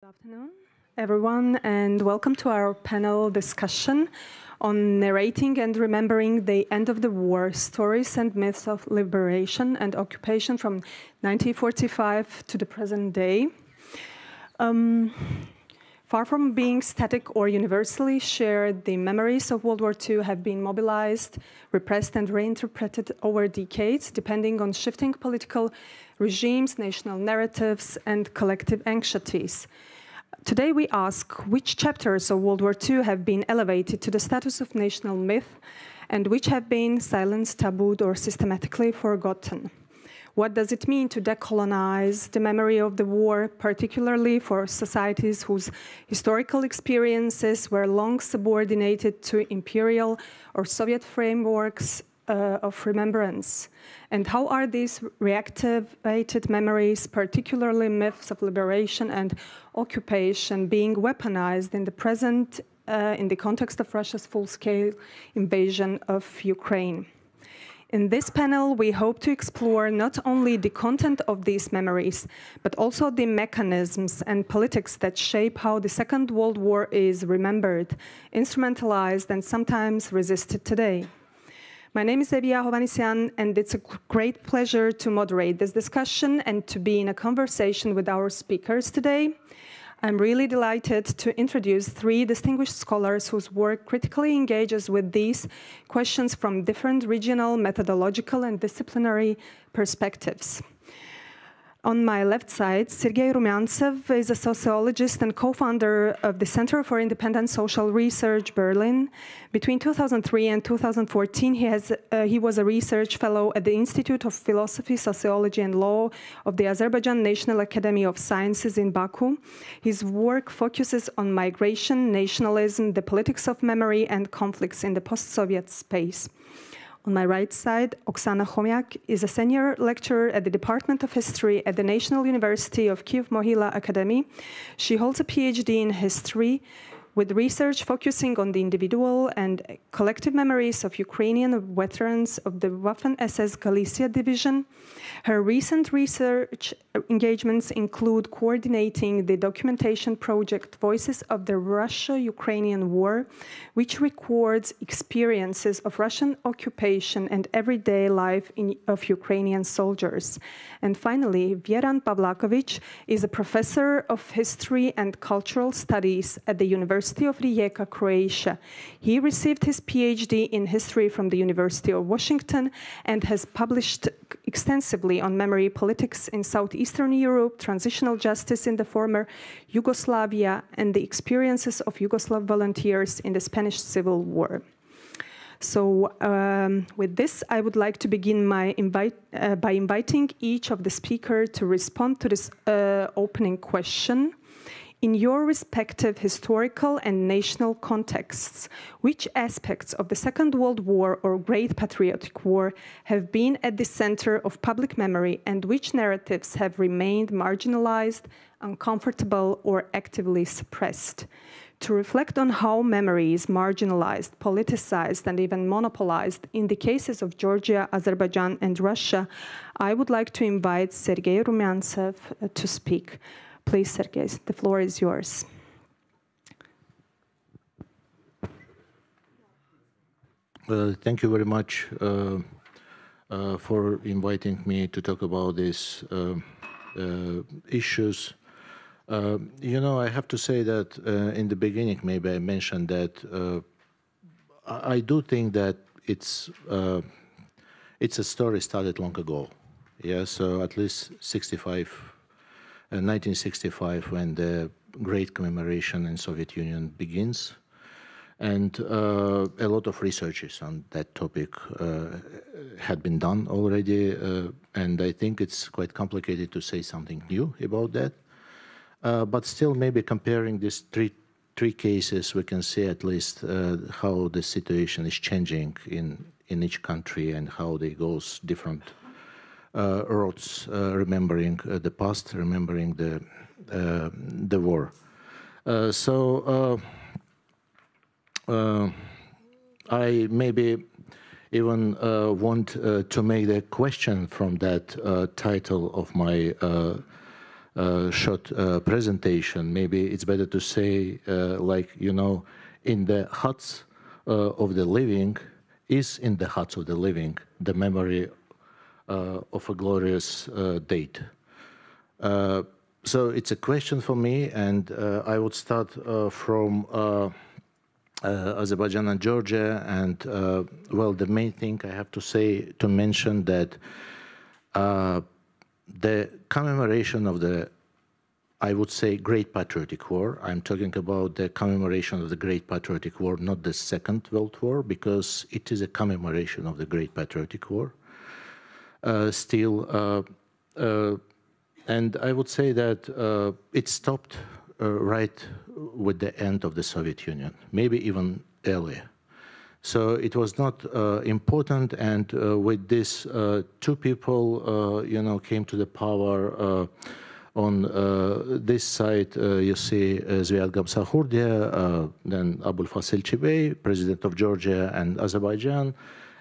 Good afternoon, everyone, and welcome to our panel discussion on narrating and remembering the end of the war, stories and myths of liberation and occupation from 1945 to the present day. Far from being static or universally shared, the memories of World War II have been mobilized, repressed, and reinterpreted over decades, depending on shifting political regimes, national narratives, and collective anxieties. Today we ask which chapters of World War II have been elevated to the status of national myth and which have been silenced, tabooed, or systematically forgotten. What does it mean to decolonize the memory of the war, particularly for societies whose historical experiences were long subordinated to imperial or Soviet frameworks of remembrance? And how are these reactivated memories, particularly myths of liberation and occupation, being weaponized in the present in the context of Russia's full-scale invasion of Ukraine? In this panel, we hope to explore not only the content of these memories, but also the mechanisms and politics that shape how the Second World War is remembered, instrumentalized, and sometimes resisted today. My name is Eviya, Hovhannisyan, and it's a great pleasure to moderate this discussion and to be in a conversation with our speakers today. I'm really delighted to introduce three distinguished scholars whose work critically engages with these questions from different regional, methodological, and disciplinary perspectives. On my left side, Sergey Rumyantsev is a sociologist and co-founder of the Center for Independent Social Research, Berlin. Between 2003 and 2014, he was a research fellow at the Institute of Philosophy, Sociology, and Law of the Azerbaijan National Academy of Sciences in Baku. His work focuses on migration, nationalism, the politics of memory, and conflicts in the post-Soviet space. On my right side, Oksana Khomiak is a senior lecturer at the Department of History at the National University of Kyiv-Mohyla Academy. She holds a PhD in history with research focusing on the individual and collective memories of Ukrainian veterans of the Waffen-SS Galicia Division. Her recent research engagements include coordinating the documentation project Voices of the Russia-Ukrainian War, which records experiences of Russian occupation and everyday life of Ukrainian soldiers. And finally, Vjeran Pavlaković is a professor of history and cultural studies at the University of Rijeka, Croatia. He received his PhD in history from the University of Washington and has published extensively on memory politics in Southeastern Europe, transitional justice in the former Yugoslavia, and the experiences of Yugoslav volunteers in the Spanish Civil War. So with this, I would like to begin by inviting each of the speakers to respond to this opening question. In your respective historical and national contexts, which aspects of the Second World War or Great Patriotic War have been at the center of public memory, and which narratives have remained marginalized, uncomfortable, or actively suppressed? To reflect on how memory is marginalized, politicized, and even monopolized in the cases of Georgia, Azerbaijan, and Russia, I would like to invite Sergey Rumyantsev to speak. Please, Sergey, the floor is yours. Thank you very much for inviting me to talk about these issues. You know, I have to say that in the beginning, maybe I mentioned that I do think that it's a story started long ago. Yeah, so at least 1965, when the great commemoration in Soviet Union begins. And a lot of researches on that topic had been done already. And I think it's quite complicated to say something new about that. But still, maybe comparing these three cases, we can see at least how the situation is changing in each country and how they go different roads, remembering the past, remembering the war. I maybe even want to make the question from that title of my short presentation. Maybe it's better to say, like, you know, in the huts of the living, is in the huts of the living, the memory of a glorious date. So it's a question for me, and I would start from Azerbaijan and Georgia, and well, the main thing I have to say, to mention that the commemoration of the, I would say, Great Patriotic War. I'm talking about the commemoration of the Great Patriotic War, not the Second World War, because it is a commemoration of the Great Patriotic War. And I would say that it stopped right with the end of the Soviet Union, maybe even earlier. So it was not important, and with this, two people, you know, came to the power. On this side, you see Zviad Gamsahurdia, then Abul Fasil Chibay, president of Georgia and Azerbaijan,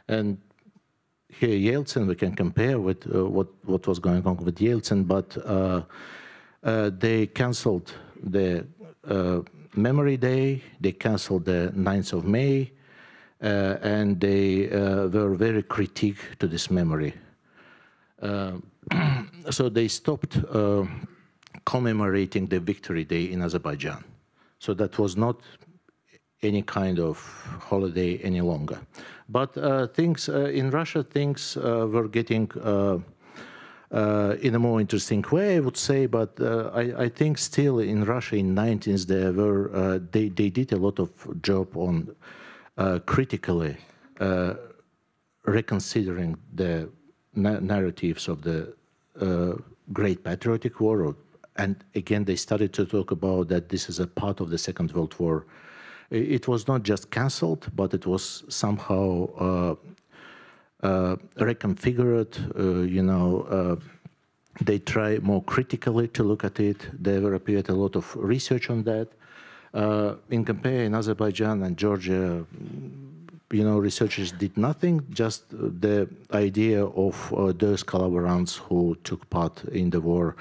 and here Yeltsin. We can compare with what was going on with Yeltsin, but they canceled the Memory Day, they canceled the 9th of May, and they were very critique to this memory. So they stopped commemorating the Victory Day in Azerbaijan. So that was not any kind of holiday any longer. But things in Russia, things were getting in a more interesting way, I would say. But I think still in Russia in 19th there were they did a lot of job on critically reconsidering the narratives of the Great Patriotic War, and again they started to talk about that this is a part of the Second World War. It was not just cancelled, but it was somehow reconfigured. You know, they try more critically to look at it. There appeared a lot of research on that. In comparing Azerbaijan and Georgia, you know, researchers did nothing, just the idea of those collaborators who took part in the war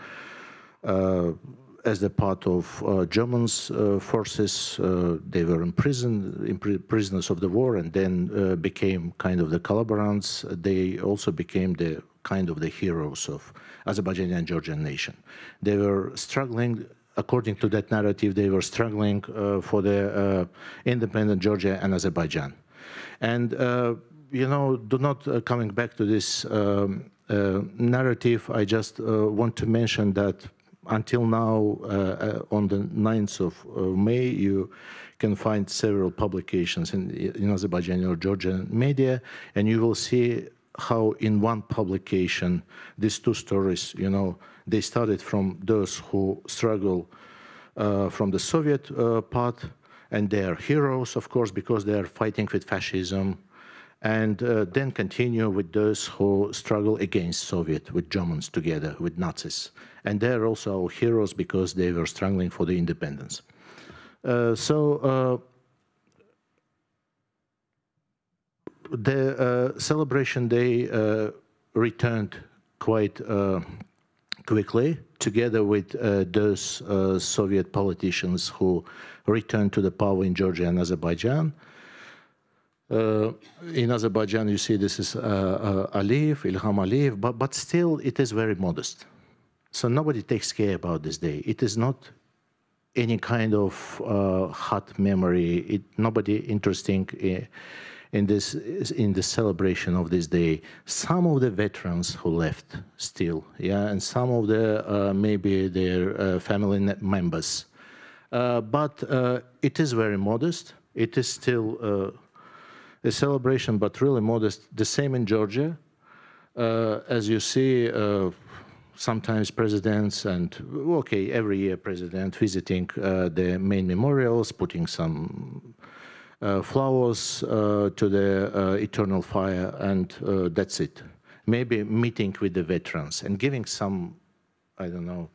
as the part of Germans' forces. They were imprisoned, prisoners of the war, and then became kind of the collaborators. They also became the kind of the heroes of Azerbaijani and Georgian nation. They were struggling, according to that narrative, they were struggling for the independent Georgia and Azerbaijan. And, you know, do not coming back to this narrative, I just want to mention that until now, on the 9th of May, you can find several publications in Azerbaijani or Georgian media, and you will see how in one publication, these two stories, you know, they started from those who struggle from the Soviet part, and they are heroes, of course, because they are fighting with fascism, and then continue with those who struggle against Soviet, with Germans together, with Nazis. And they are also heroes because they were struggling for the independence. The celebration day returned quite quickly, together with those Soviet politicians who returned to the power in Georgia and Azerbaijan. In Azerbaijan, you see this is Aliyev, Ilham Aliyev, but still it is very modest. So nobody takes care about this day. It is not any kind of hot memory. Nobody interesting in the celebration of this day. Some of the veterans who left still, yeah, and some of the maybe their family members. But it is very modest. It is still a celebration, but really modest. The same in Georgia. As you see, sometimes presidents and, okay, every year president visiting the main memorials, putting some flowers to the eternal fire, and that's it. Maybe meeting with the veterans and giving some, I don't know,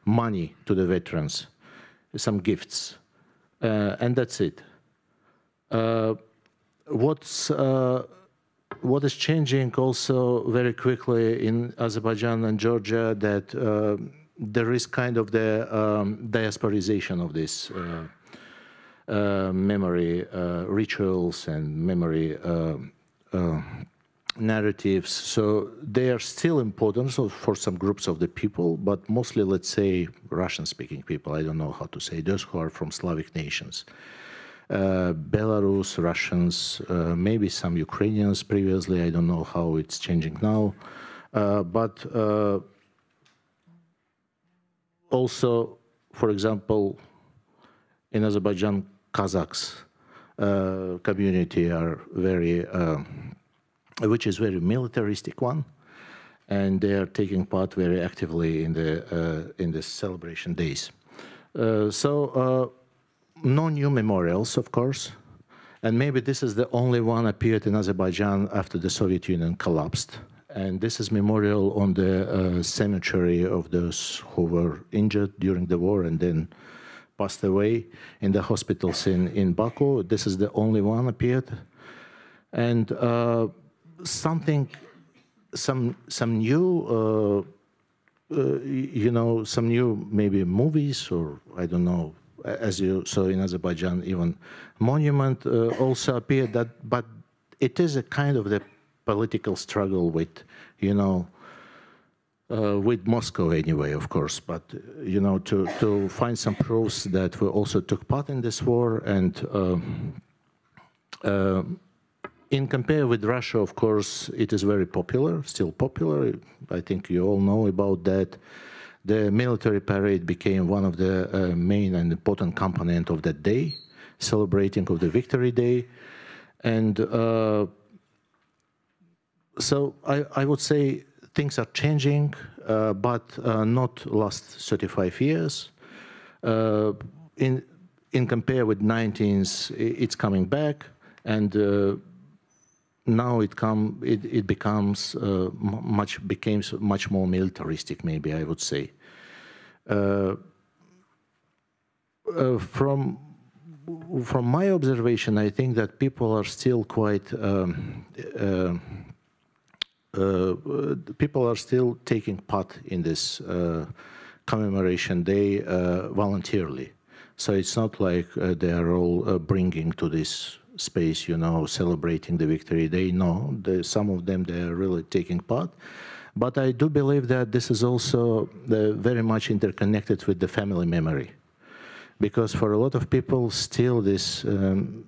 money to the veterans, some gifts, and that's it. What is changing also very quickly in Azerbaijan and Georgia, that there is kind of the diasporization of this memory rituals and memory narratives. So they are still important for some groups of the people, but mostly, let's say, Russian-speaking people. I don't know how to say, those who are from Slavic nations. Belarus, Russians, maybe some Ukrainians previously. I don't know how it's changing now. But also, for example, in Azerbaijan, Kazakhs community are very, which is very militaristic one, and they are taking part very actively in the celebration days. No new memorials, of course, and maybe this is the only one appeared in Azerbaijan after the Soviet Union collapsed. And this is memorial on the cemetery of those who were injured during the war and then passed away in the hospitals in Baku. This is the only one appeared. And some new, you know, some new maybe movies, or I don't know, as you saw in Azerbaijan, even monument also appeared. But it is a kind of the political struggle with, you know, with Moscow anyway, of course, but, you know, to find some proofs that we also took part in this war. And in compare with Russia, of course, it is very popular, still popular. I think you all know about that. The military parade became one of the main and important component of that day, celebrating of the Victory Day. And so I would say things are changing, but not last 35 years. In compare with 19th, it's coming back, and now it becomes much more militaristic, maybe I would say. From my observation, I think that people are still quite people are still taking part in this commemoration day voluntarily. So it's not like they are all bringing to this space, you know, celebrating the Victory Day. No, some of them, they are really taking part. But I do believe that this is also very much interconnected with the family memory. Because for a lot of people, still this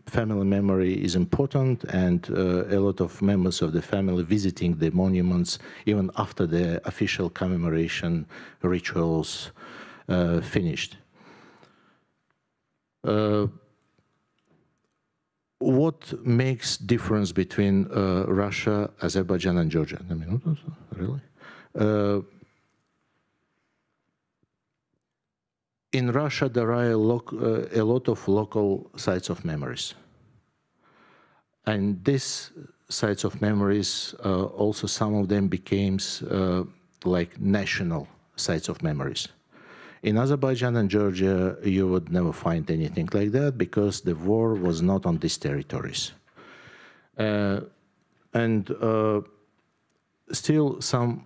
family memory is important, and a lot of members of the family visiting the monuments even after the official commemoration rituals finished. What makes difference between Russia, Azerbaijan, and Georgia? A minute, really? In Russia, there are a lot of local sites of memories. And these sites of memories, also some of them became like national sites of memories. In Azerbaijan and Georgia, you would never find anything like that because the war was not on these territories. Still some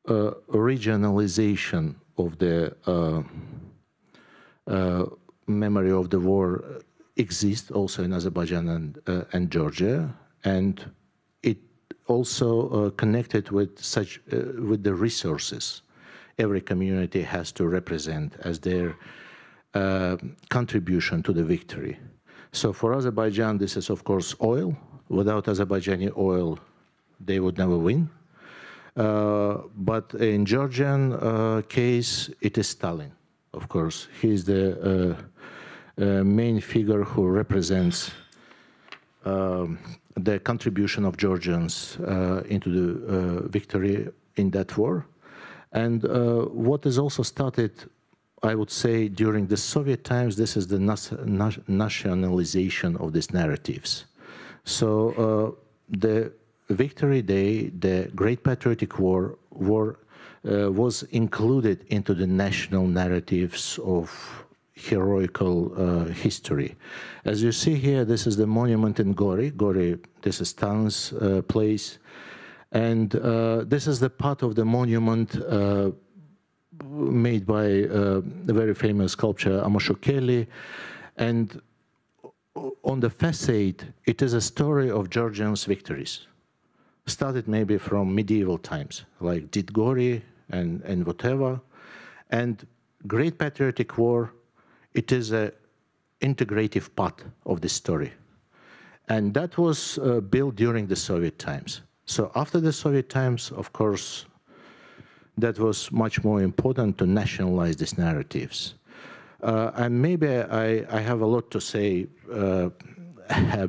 regionalization of the memory of the war exists also in Azerbaijan and Georgia, and it also connected with with the resources every community has to represent as their contribution to the victory. So for Azerbaijan, this is of course oil. Without Azerbaijani oil, they would never win. But in Georgian case, it is Stalin, of course. He's the main figure who represents the contribution of Georgians into the victory in that war. And what is also started, I would say, during the Soviet times, this is the nationalization of these narratives. So the Victory Day, the Great Patriotic War was included into the national narratives of heroical history. As you see here, this is the monument in Gori. Gori, this is Stalin's place. And this is the part of the monument made by the very famous sculptor Amosho, and on the facade, it is a story of Georgians' victories. Started maybe from medieval times, like Didgori and whatever. And Great Patriotic War, it is an integrative part of the story. And that was built during the Soviet times. So after the Soviet times, of course, that was much more important to nationalize these narratives. And maybe I have a lot to say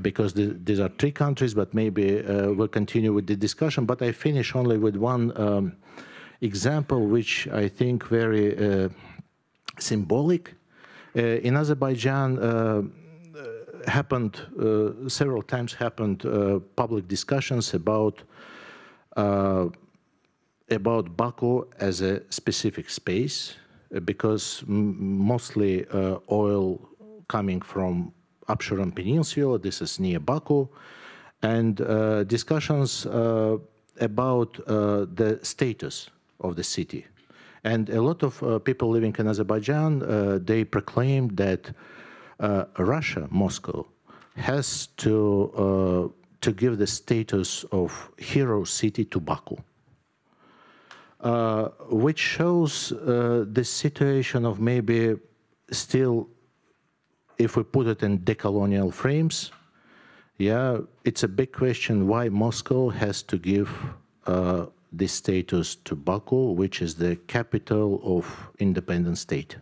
because these are three countries, but maybe we'll continue with the discussion. But I finish only with one example, which I think very symbolic. In Azerbaijan, happened several times public discussions about Baku as a specific space, because mostly oil coming from Absheron Peninsula, this is near Baku, and discussions about the status of the city. And a lot of people living in Azerbaijan, they proclaimed that Russia, Moscow, has to give the status of hero city to Baku. Which shows the situation of maybe still, if we put it in decolonial frames, yeah, it's a big question why Moscow has to give this status to Baku, which is the capital of independent state.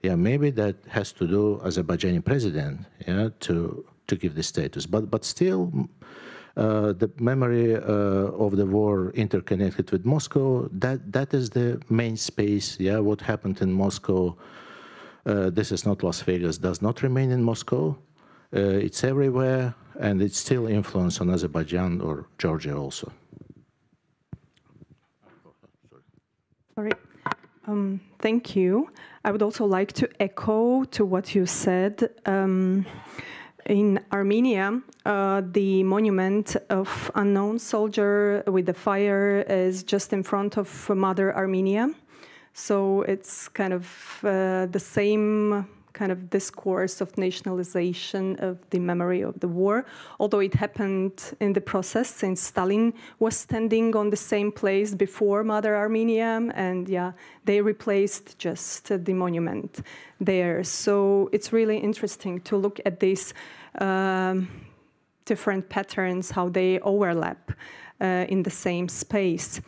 Yeah, maybe that has to do Azerbaijani president, yeah, to give the status, but still. The memory of the war interconnected with Moscow, that is the main space, yeah, what happened in Moscow. This is not Las Vegas, does not remain in Moscow. It's everywhere, and it's still influence on Azerbaijan or Georgia also. Sorry. Thank you. I would also like to echo to what you said. In Armenia, the monument of unknown soldier with the fire is just in front of Mother Armenia. So it's kind of the same kind of discourse of nationalization of the memory of the war, although it happened in the process since Stalin was standing on the same place before Mother Armenia, and yeah, they replaced just the monument there. So it's really interesting to look at these different patterns, how they overlap in the same space.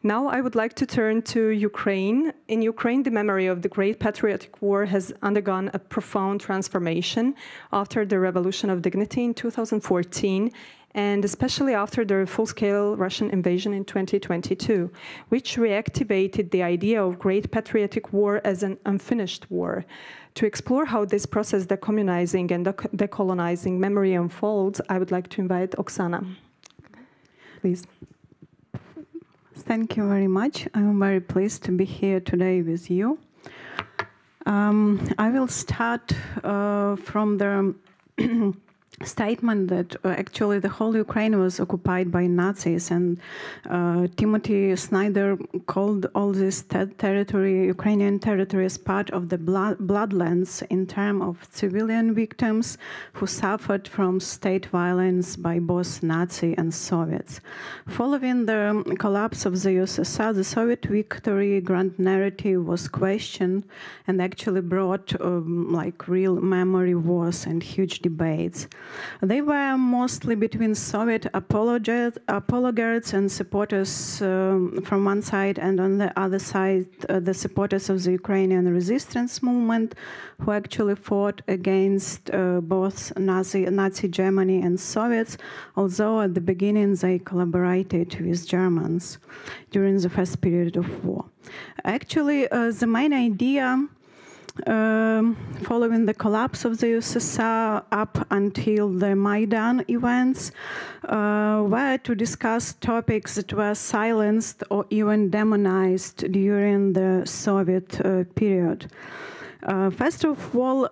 Now I would like to turn to Ukraine. In Ukraine, the memory of the Great Patriotic War has undergone a profound transformation after the Revolution of Dignity in 2014, and especially after the full-scale Russian invasion in 2022, which reactivated the idea of Great Patriotic War as an unfinished war. To explore how this process, decommunizing and decolonizing memory unfolds, I would like to invite Oksana. Please. Thank you very much. I'm very pleased to be here today with you. I will start from the statement that actually the whole Ukraine was occupied by Nazis, and Timothy Snyder called all this territory, Ukrainian territory, as part of the bloodlands in terms of civilian victims who suffered from state violence by both Nazi and Soviets. Following the collapse of the USSR, the Soviet victory grand narrative was questioned and actually brought like real memory wars and huge debates. They were mostly between Soviet apologists and supporters from one side, and on the other side, the supporters of the Ukrainian resistance movement, who actually fought against both Nazi Germany and Soviets, although at the beginning they collaborated with Germans during the first period of war. Actually, the main idea following the collapse of the USSR up until the Maidan events were to discuss topics that were silenced or even demonized during the Soviet period. First of all,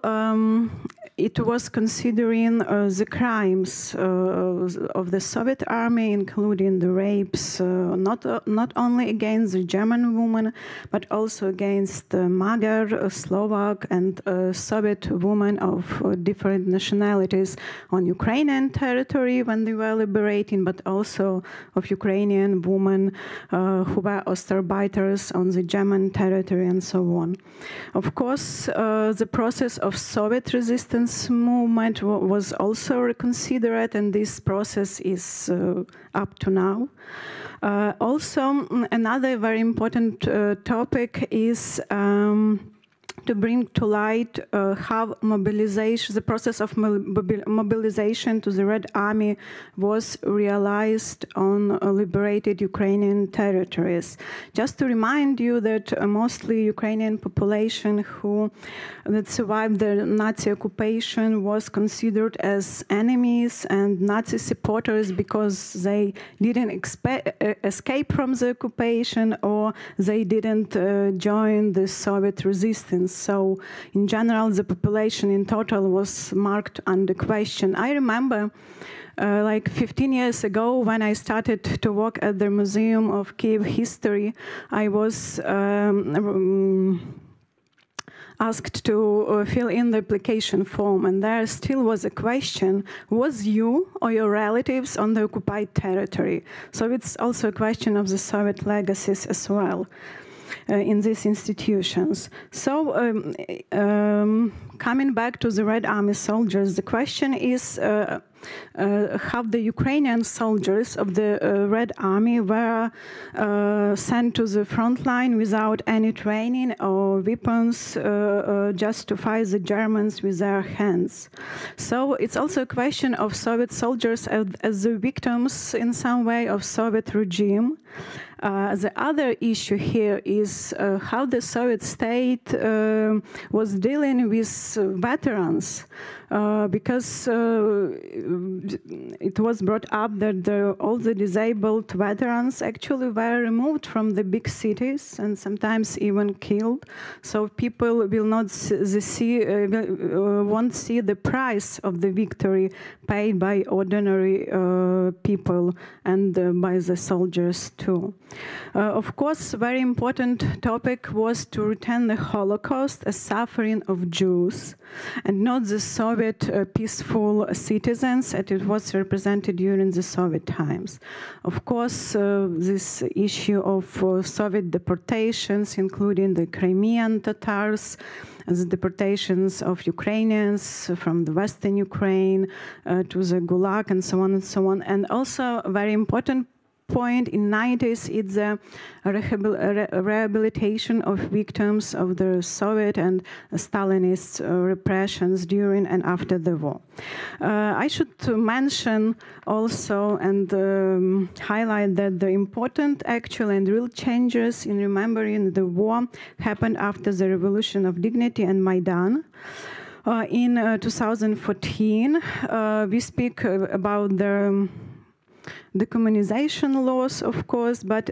it was considering the crimes of the Soviet army, including the rapes, not only against the German women, but also against the Magyar, Slovak, and Soviet women of different nationalities on Ukrainian territory when they were liberating, but also of Ukrainian women who were Ostarbeiters on the German territory and so on. Of course, the process of Soviet resistance movement was also reconsidered, and this process is up to now. Also, another very important topic is to bring to light how mobilization, the process of mobilization to the Red Army was realized on liberated Ukrainian territories. Just to remind you that mostly Ukrainian population that survived the Nazi occupation was considered as enemies and Nazi supporters because they didn't escape from the occupation or they didn't join the Soviet resistance. So, in general, the population in total was marked under question. I remember, like 15 years ago, when I started to work at the Museum of Kyiv History, I was asked to fill in the application form, and there still was a question: was you or your relatives on the occupied territory? So it's also a question of the Soviet legacies as well in these institutions. So coming back to the Red Army soldiers, the question is how the Ukrainian soldiers of the Red Army were sent to the front line without any training or weapons, just to fight the Germans with their hands. So it's also a question of Soviet soldiers as the victims in some way of Soviet regime. The other issue here is how the Soviet state was dealing with veterans, because it was brought up that all the disabled veterans actually were removed from the big cities and sometimes even killed. So people will not won't see the price of the victory paid by ordinary people and by the soldiers too. Of course, a very important topic was to return the Holocaust as suffering of Jews and not the Soviet peaceful citizens as it was represented during the Soviet times. Of course, this issue of Soviet deportations, including the Crimean Tatars, the deportations of Ukrainians from the Western Ukraine to the Gulag and so on and so on. And also a very important point in 90s, it's a rehabilitation of victims of the Soviet and Stalinist repressions during and after the war. I should mention also and highlight that the important actual and real changes in remembering the war happened after the Revolution of Dignity and Maidan. In 2014, we speak about the decommunization laws, of course, but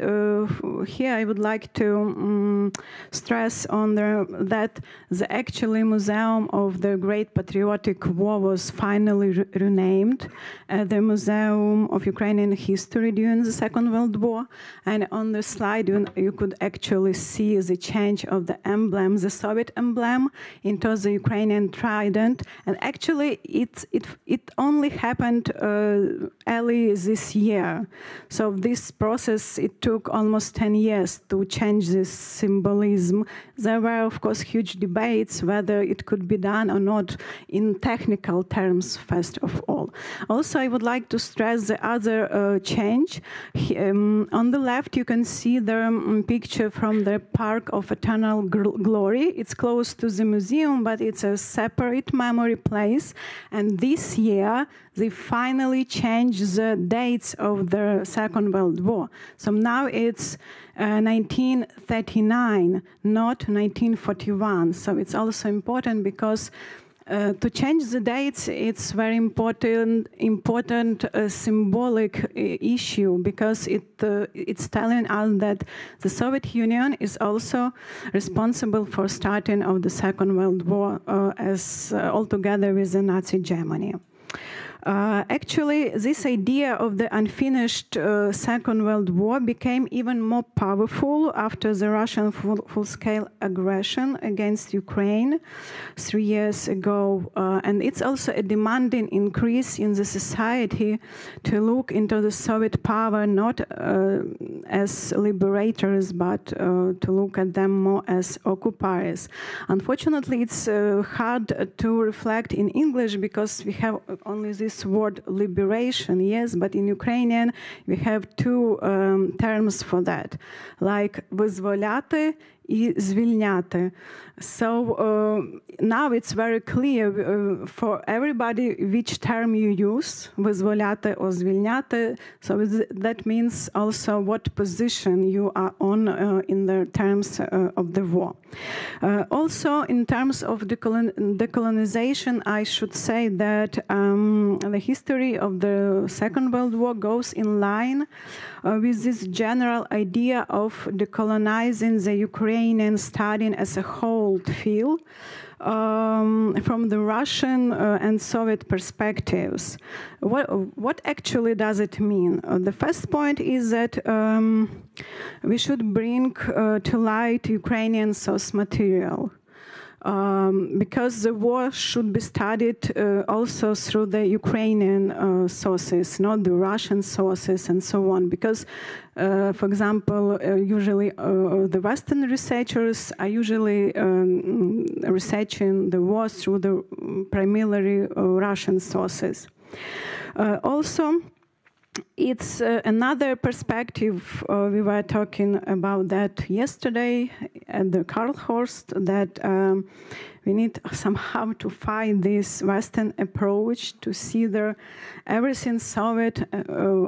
here I would like to stress on that the actually Museum of the Great Patriotic War was finally renamed the Museum of Ukrainian History during the Second World War. And on the slide, you could actually see the change of the emblem, the Soviet emblem, into the Ukrainian trident. And actually, it only happened early this year. So this process, it took almost 10 years to change this symbolism. There were, of course, huge debates whether it could be done or not in technical terms, first of all. Also, I would like to stress the other change. On the left, you can see the picture from the Park of Eternal Glory. It's close to the museum, but it's a separate memory place. And this year, they finally changed the dates of the Second World War. So now it's 1939, not 1941. So it's also important because To change the dates, it's very important symbolic issue, because it's telling us that the Soviet Union is also responsible for starting of the Second World War altogether with the Nazi Germany. Actually, this idea of the unfinished Second World War became even more powerful after the Russian full-scale aggression against Ukraine 3 years ago. And it's also a demanding increase in the society to look into the Soviet power not as liberators, but to look at them more as occupiers. Unfortunately, it's hard to reflect in English because we have only this word liberation, yes, but in Ukrainian we have two terms for that, like визволяти и звільняти. So now it's very clear for everybody which term you use, визволяти or звільняти. So that means also what position you are on in the terms of the war. Also, in terms of decolonization, I should say that the history of the Second World War goes in line with this general idea of decolonizing the Ukrainian studying as a whole field from the Russian and Soviet perspectives. What actually does it mean? The first point is that we should bring to light Ukrainian source material. Because the war should be studied also through the Ukrainian sources, not the Russian sources and so on. Because, for example, usually the Western researchers are usually researching the war through the primarily Russian sources. Also, it's another perspective. We were talking about that yesterday at the Karlhorst, that we need somehow to find this Western approach to see everything Soviet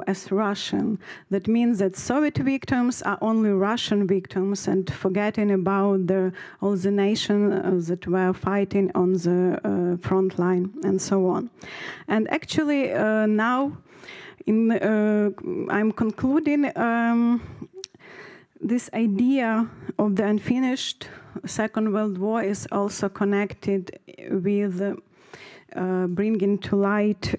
as Russian. That means that Soviet victims are only Russian victims, and forgetting about all the nations that were fighting on the front line and so on. And actually now, I'm concluding this idea of the unfinished Second World War is also connected with bringing to light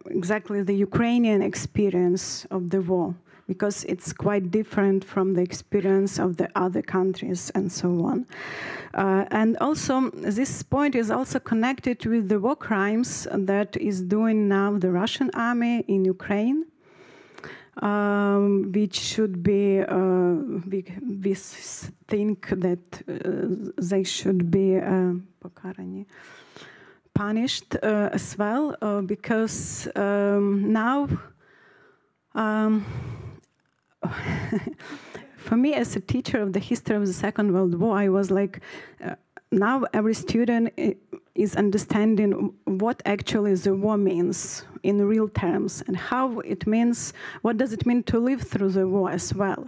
exactly the Ukrainian experience of the war, because it's quite different from the experience of the other countries and so on. And also, this point is also connected with the war crimes that is doing now the Russian army in Ukraine, which should be, we think that they should be punished as well, because now, for me, as a teacher of the history of the Second World War, I was like, now every student is understanding what actually the war means in real terms, and how it means, what does it mean to live through the war as well.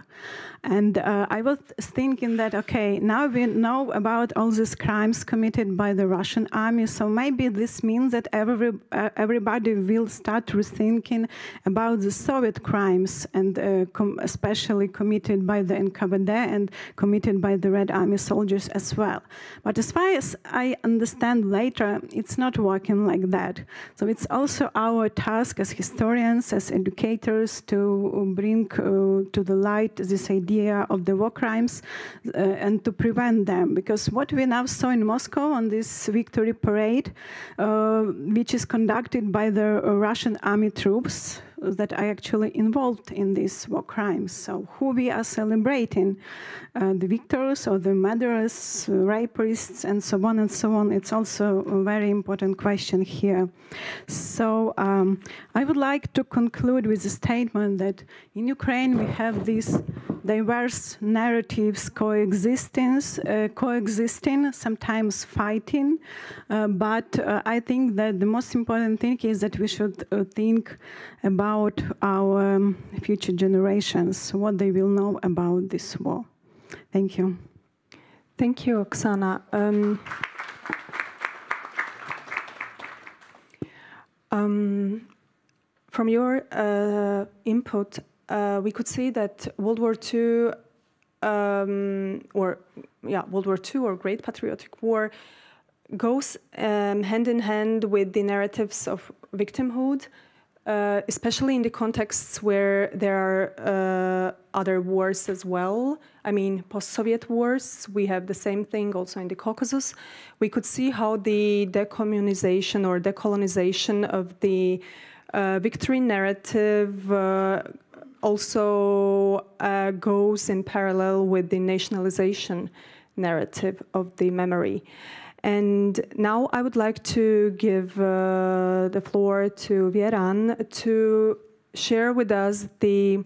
And I was thinking that, okay, now we know about all these crimes committed by the Russian army, so maybe this means that everybody will start rethinking about the Soviet crimes, and especially committed by the NKVD and committed by the Red Army soldiers as well. But as far as I understand later, it's not working like that. So it's also our task as historians, as educators, to bring to the light this idea of the war crimes and to prevent them. Because what we now saw in Moscow on this victory parade, which is conducted by the Russian army troops that are actually involved in these war crimes. So who we are celebrating? The victors or the murderers, rapists, and so on and so on. It's also a very important question here. So I would like to conclude with a statement that in Ukraine we have these diverse narratives coexisting, sometimes fighting, but I think that the most important thing is that we should think about our future generations, what they will know about this war. Thank you. Thank you, Oksana. From your input, we could see that World War II, World War II or Great Patriotic War goes hand in hand with the narratives of victimhood, especially in the contexts where there are other wars as well. I mean, post-Soviet wars, we have the same thing also in the Caucasus. We could see how the decommunization or decolonization of the victory narrative also goes in parallel with the nationalization narrative of the memory. And now I would like to give the floor to Vjeran to share with us the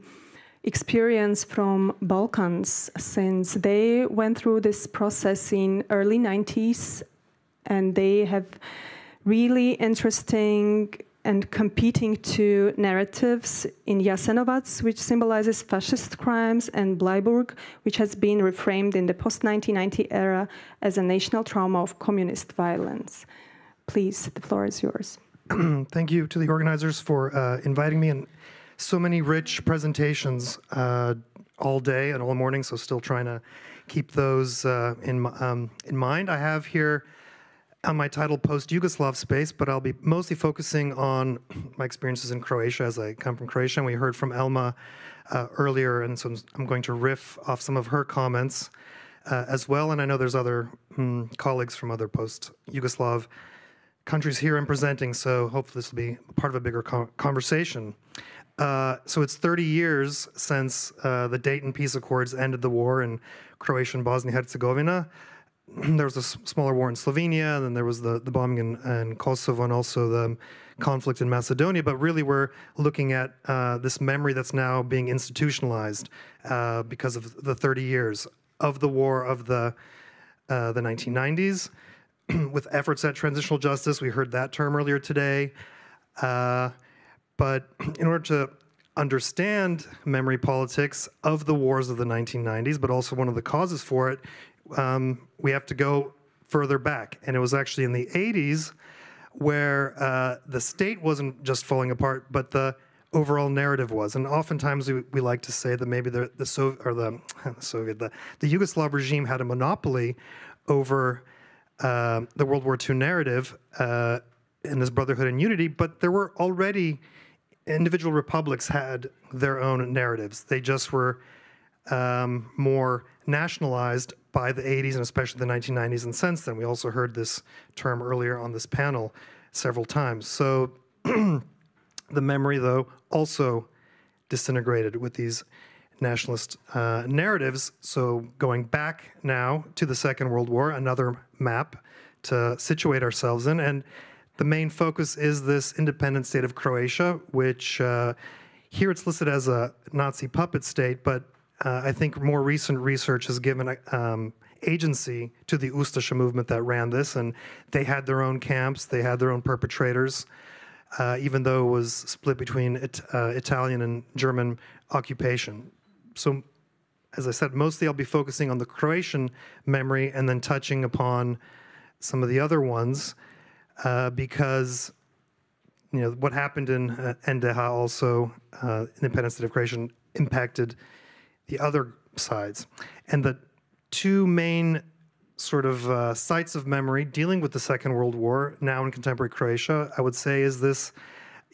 experience from Balkans, since they went through this process in early 90s, and they have really interesting and competing two narratives in Jasenovac, which symbolizes fascist crimes, and Bleiburg, which has been reframed in the post-1990 era as a national trauma of communist violence. Please, the floor is yours. Thank you to the organizers for inviting me, and so many rich presentations all day and all morning, so still trying to keep those in mind. I have here on my title, Post-Yugoslav Space, but I'll be mostly focusing on my experiences in Croatia, as I come from Croatia. And we heard from Elma earlier, and so I'm going to riff off some of her comments as well. And I know there's other colleagues from other post-Yugoslav countries here I'm presenting, so hopefully this will be part of a bigger conversation. So it's 30 years since the Dayton Peace Accords ended the war in Croatia and Bosnia-Herzegovina. There was a smaller war in Slovenia, and then there was the bombing in Kosovo, and also the conflict in Macedonia. But really, we're looking at this memory that's now being institutionalized because of the 30 years of the war of the 1990s, with efforts at transitional justice. We heard that term earlier today. But in order to understand memory politics of the wars of the 1990s, but also one of the causes for it, we have to go further back. And it was actually in the 80s where the state wasn't just falling apart, but the overall narrative was. And oftentimes we like to say that maybe the Yugoslav regime had a monopoly over the World War II narrative and this brotherhood and unity, but there were already individual republics had their own narratives. They just were more nationalized by the 80s and especially the 1990s, and since then. We also heard this term earlier on this panel several times. So the memory, though, also disintegrated with these nationalist narratives. So going back now to the Second World War, another map to situate ourselves in, and the main focus is this independent state of Croatia, which here it's listed as a Nazi puppet state, but I think more recent research has given agency to the Ustasha movement that ran this, and they had their own camps, they had their own perpetrators, even though it was split between Italian and German occupation. So, as I said, mostly I'll be focusing on the Croatian memory and then touching upon some of the other ones, because what happened in NDH also, independent state of Croatia, impacted the other sides. And the two main sort of sites of memory dealing with the Second World War now in contemporary Croatia, I would say, is this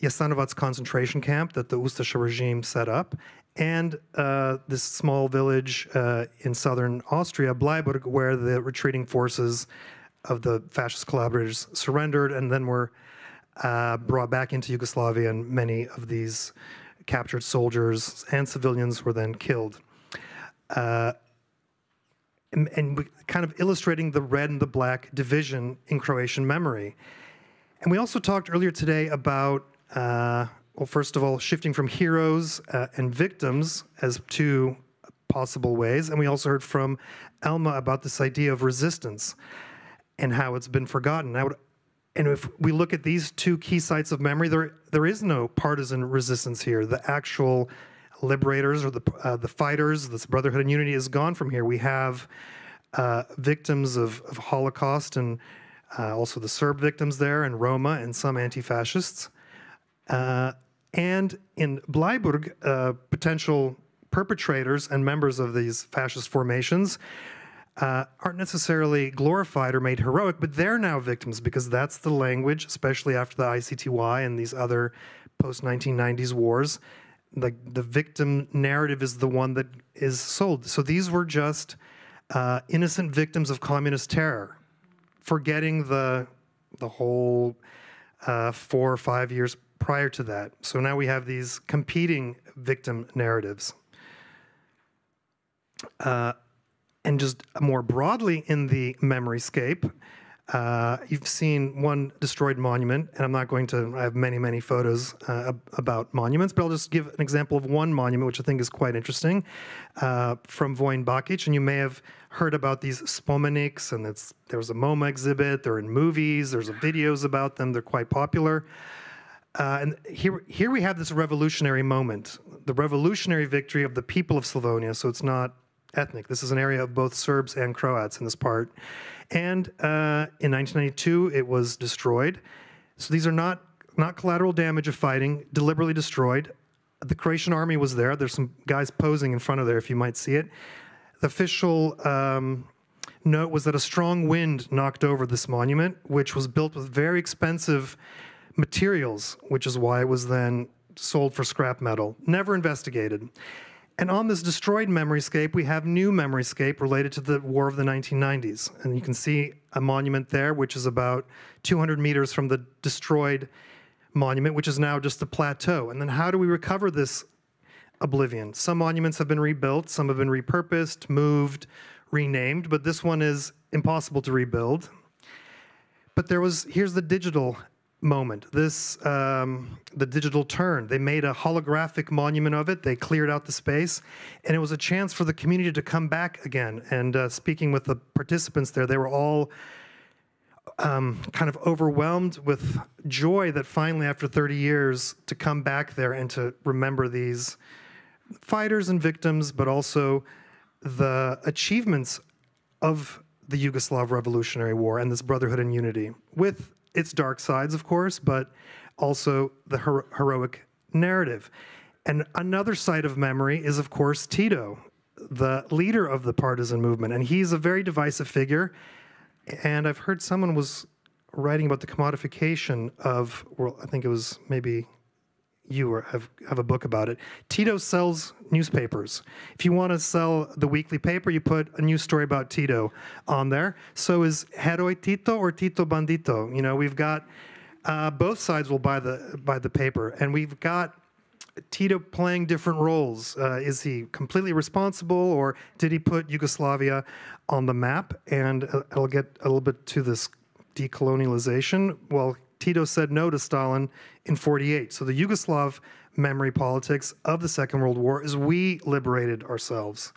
Jasenovac concentration camp that the Ustasha regime set up, and this small village in southern Austria, Bleiburg, where the retreating forces of the fascist collaborators surrendered and then were brought back into Yugoslavia, and many of these captured soldiers and civilians were then killed. And kind of illustrating the red and the black division in Croatian memory. And we also talked earlier today about, well, first of all, shifting from heroes and victims as two possible ways. And we also heard from Elma about this idea of resistance and how it's been forgotten. And if we look at these two key sites of memory, there is no partisan resistance here. The actual liberators or the fighters, this brotherhood and unity, is gone from here. We have victims of Holocaust, and also the Serb victims there, and Roma, and some anti-fascists. And in Bleiburg, potential perpetrators and members of these fascist formations aren't necessarily glorified or made heroic, but they're now victims because that's the language, especially after the ICTY and these other post-1990s wars. Like the victim narrative is the one that is sold. So these were just innocent victims of communist terror, forgetting the whole 4 or 5 years prior to that. So now we have these competing victim narratives. And just more broadly in the memoryscape, you've seen one destroyed monument, and I'm not going to, I have many, many photos about monuments, but I'll just give an example of one monument, which I think is quite interesting, from Vojin Bakic, and you may have heard about these spomeniks, and there was a MoMA exhibit, they're in movies, there's videos about them, they're quite popular. And here we have this revolutionary moment, the revolutionary victory of the people of Slavonia, so it's not ethnic. This is an area of both Serbs and Croats in this part. And in 1992, it was destroyed. So these are not collateral damage of fighting, deliberately destroyed. The Croatian army was there. There's some guys posing in front of there, if you might see it. The official note was that a strong wind knocked over this monument, which was built with very expensive materials, which is why it was then sold for scrap metal. Never investigated. And on this destroyed memoryscape, we have new memoryscape related to the War of the 1990s. And you can see a monument there, which is about 200 meters from the destroyed monument, which is now just a plateau. And then how do we recover this oblivion? Some monuments have been rebuilt, some have been repurposed, moved, renamed, but this one is impossible to rebuild. But here's the digital moment, the digital turn. They made a holographic monument of it. They cleared out the space, and it was a chance for the community to come back again. And speaking with the participants there, they were all kind of overwhelmed with joy that finally, after 30 years, to come back there and to remember these fighters and victims, but also the achievements of the Yugoslav Revolutionary War and this brotherhood and unity, with its dark sides, of course, but also the heroic narrative. And another side of memory is, of course, Tito, the leader of the partisan movement. And he's a very divisive figure. And I've heard someone was writing about the commodification of, well, I think it was maybe you have a book about it. Tito sells newspapers. If you want to sell the weekly paper, you put a news story about Tito on there. So is Heroj Tito or Tito Bandito? You know, we've got both sides will buy the paper, and we've got Tito playing different roles. Is he completely responsible, or did he put Yugoslavia on the map? And I'll get a little bit to this decolonialization. Well, Tito said no to Stalin in '48. So the Yugoslav memory politics of the Second World War is we liberated ourselves,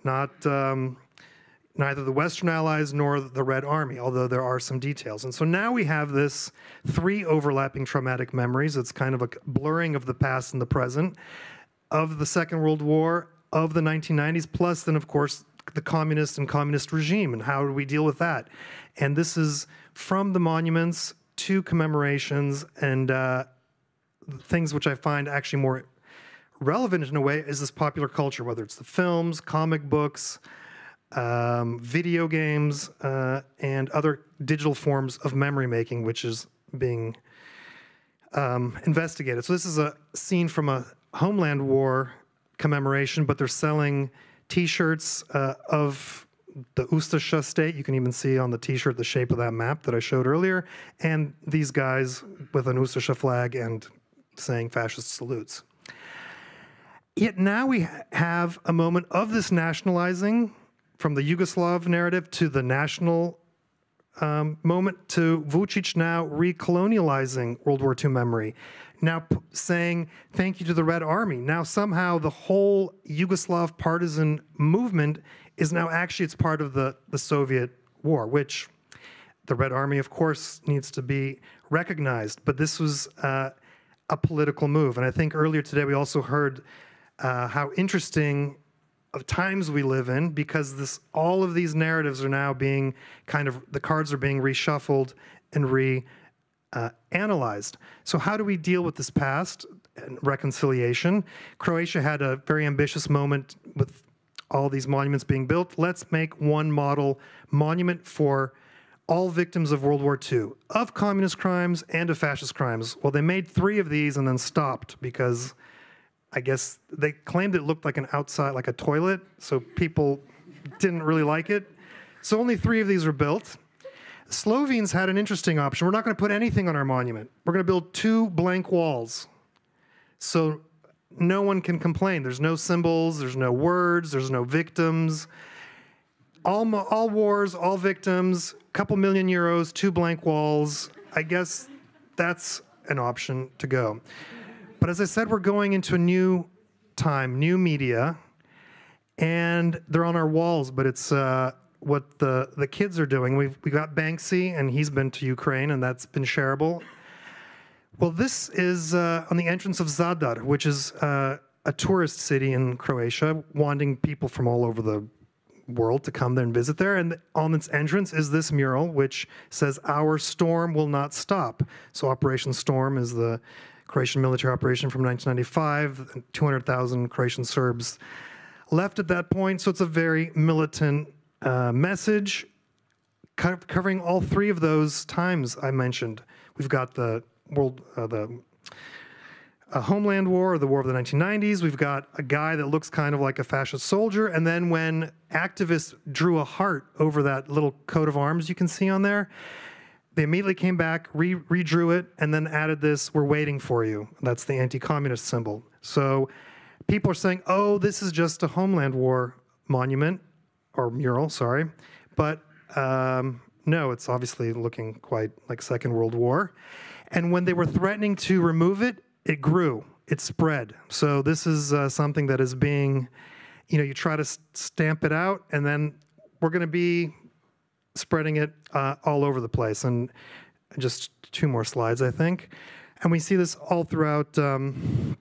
not neither the Western Allies nor the Red Army, although there are some details. And so now we have this 3 overlapping traumatic memories. It's kind of a blurring of the past and the present, of the Second World War, of the 1990s, plus then, of course, the communist and communist regime, and how do we deal with that? And this is from the monuments to commemorations, and things which I find actually more relevant in a way is this popular culture, whether it's the films, comic books, video games, and other digital forms of memory making, which is being investigated. So this is a scene from a Homeland War commemoration, but they're selling T-shirts of the Ustasha state. You can even see on the T-shirt the shape of that map that I showed earlier, and these guys with an Ustasha flag and saying fascist salutes. Yet now we have a moment of this nationalizing from the Yugoslav narrative to the national moment to Vučić now recolonializing World War II memory. Now saying thank you to the Red Army. Now somehow the whole Yugoslav partisan movement is now actually it's part of the Soviet war, which the Red Army, of course, needs to be recognized. But this was a political move. And I think earlier today we also heard how interesting of times we live in, because all of these narratives are now being the cards are being reshuffled and analyzed. So how do we deal with this past? and reconciliation. Croatia had a very ambitious moment with all these monuments being built. Let's make one model monument for all victims of World War II, of communist crimes and of fascist crimes. Well, they made 3 of these and then stopped because I guess they claimed it looked like an outside, like a toilet, so people didn't really like it. So only 3 of these were built. Slovenes had an interesting option. We're not going to put anything on our monument. We're going to build 2 blank walls. So no one can complain. There's no symbols, there's no words, there's no victims. All wars, all victims, couple million euros, 2 blank walls. I guess that's an option to go. But as I said, we're going into a new time, new media, and they're on our walls, but it's what the kids are doing. We got Banksy, and he's been to Ukraine, and that's been shareable. Well, this is on the entrance of Zadar, which is a tourist city in Croatia, wanting people from all over the world to come there and visit there. And on its entrance is this mural, which says, "Our storm will not stop." So Operation Storm is the Croatian military operation from 1995. 200,000 Croatian Serbs left at that point. So it's a very militant message covering all 3 of those times I mentioned. We've got the Homeland War, or the War of the 1990s. We've got a guy that looks kind of like a fascist soldier. And then when activists drew a heart over that little coat of arms you can see on there, they immediately came back, redrew it, and then added this, "We're waiting for you." That's the anti-communist symbol. So people are saying, oh, this is just a Homeland War monument, or mural, sorry. But no, it's obviously looking quite like Second World War. And when they were threatening to remove it, it grew, it spread. So this is something that is being, you try to stamp it out, and then we're going to be spreading it all over the place. And just 2 more slides, I think. And we see this all throughout the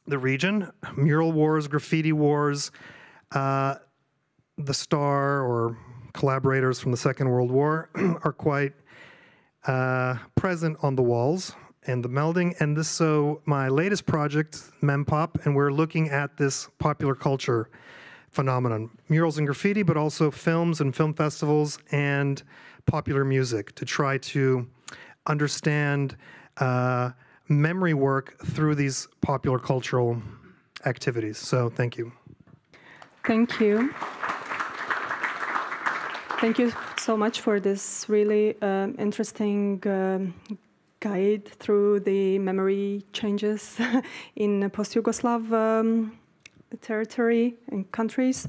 region. Mural wars, graffiti wars, the Star or collaborators from the Second World War are quite present on the walls and the melding. And this, so my latest project, Mempop, and we're looking at this popular culture phenomenon, murals and graffiti, but also films and film festivals and popular music, to try to understand memory work through these popular cultural activities. So thank you. Thank you. Thank you so much for this really interesting guide through the memory changes in post-Yugoslav territory and countries.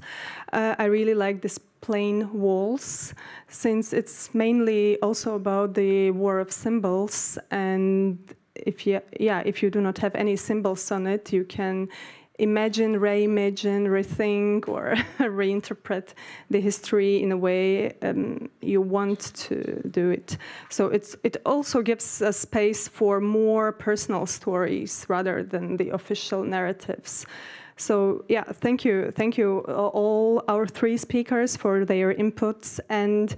I really like this plain walls, since it's mainly also about the war of symbols. And if you do not have any symbols on it, you can imagine, reimagine, rethink, or reinterpret the history in a way you want to do it. So it also gives a space for more personal stories rather than the official narratives. So yeah, thank you all our 3 speakers for their inputs. And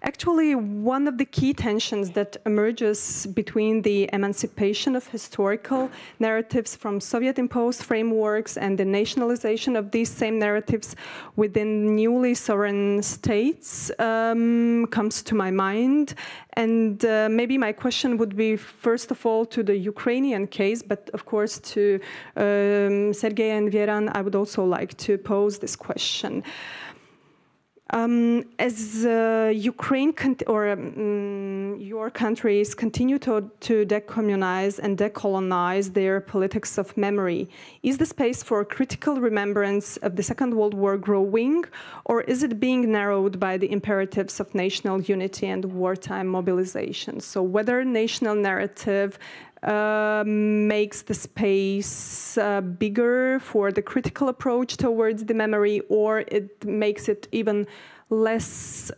actually, one of the key tensions that emerges between the emancipation of historical narratives from Soviet-imposed frameworks and the nationalization of these same narratives within newly sovereign states comes to my mind. And maybe my question would be, first of all, to the Ukrainian case, but of course to Sergey and Vjeran, I would also like to pose this question. As Ukraine your countries continue to decommunize and decolonize their politics of memory, is the space for critical remembrance of the Second World War growing, or is it being narrowed by the imperatives of national unity and wartime mobilization? So whether national narrative makes the space bigger for the critical approach towards the memory, or it makes it even less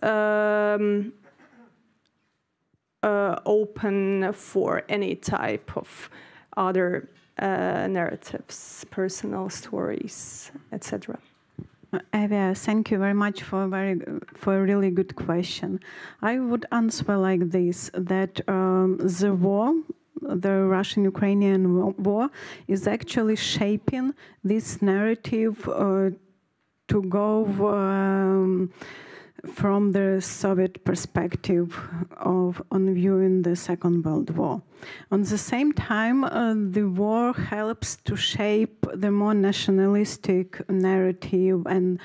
open for any type of other narratives, personal stories, etc. Eviya, thank you very much for a really good question. I would answer like this: that the war the Russian-Ukrainian war is actually shaping this narrative to go from the Soviet perspective on viewing the Second World War. At the same time, the war helps to shape the more nationalistic narrative, and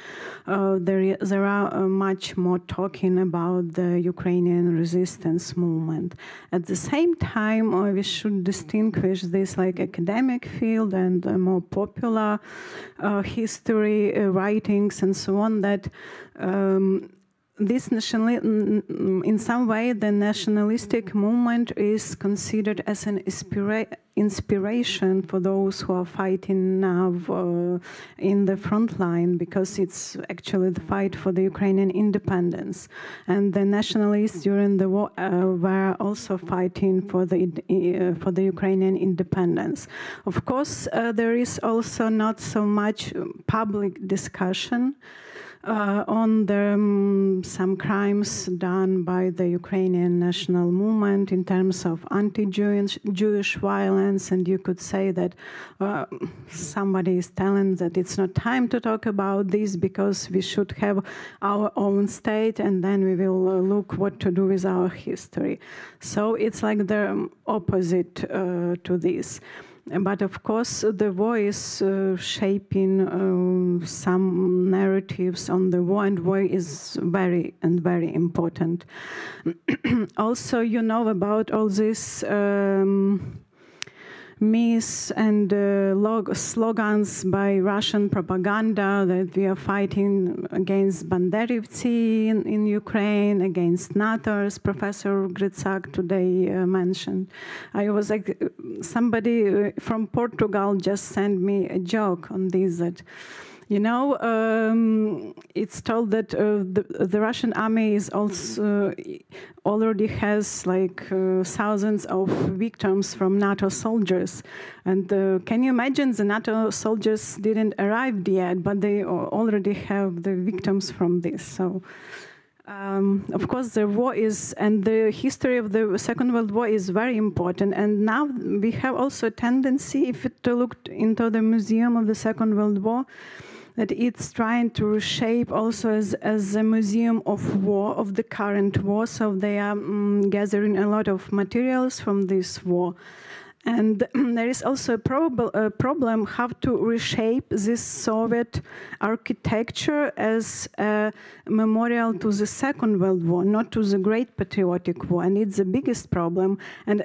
there are much more talking about the Ukrainian resistance movement. At the same time, we should distinguish this like academic field and more popular history writings and so on, that this in some way, the nationalistic movement is considered as an inspiration for those who are fighting now in the front line, because it's actually the fight for the Ukrainian independence. And the nationalists during the war were also fighting for the Ukrainian independence. Of course, there is also not so much public discussion on some crimes done by the Ukrainian national movement in terms of anti-Jewish violence, and you could say that somebody is telling that it's not time to talk about this because we should have our own state and then we will look what to do with our history. So it's like the opposite to this. But of course, the war is shaping some narratives on the war, and war is very important. Also, you know about all these myths and slogans by Russian propaganda that we are fighting against Banderivtsi in Ukraine, against NATO, as Professor Gritsak today mentioned. I was like, somebody from Portugal just sent me a joke on this, that, you know, it's told that the Russian army is also already has like thousands of victims from NATO soldiers. And can you imagine, the NATO soldiers didn't arrive yet, but they already have the victims from this. So, of course, the war is, and the history of the Second World War is very important. And now we have also a tendency, if to look into the Museum of the Second World War, that it's trying to reshape also as a museum of war, of the current war. So they are gathering a lot of materials from this war. And there is also a problem how to reshape this Soviet architecture as a memorial to the Second World War, not to the Great Patriotic War. And it's the biggest problem. And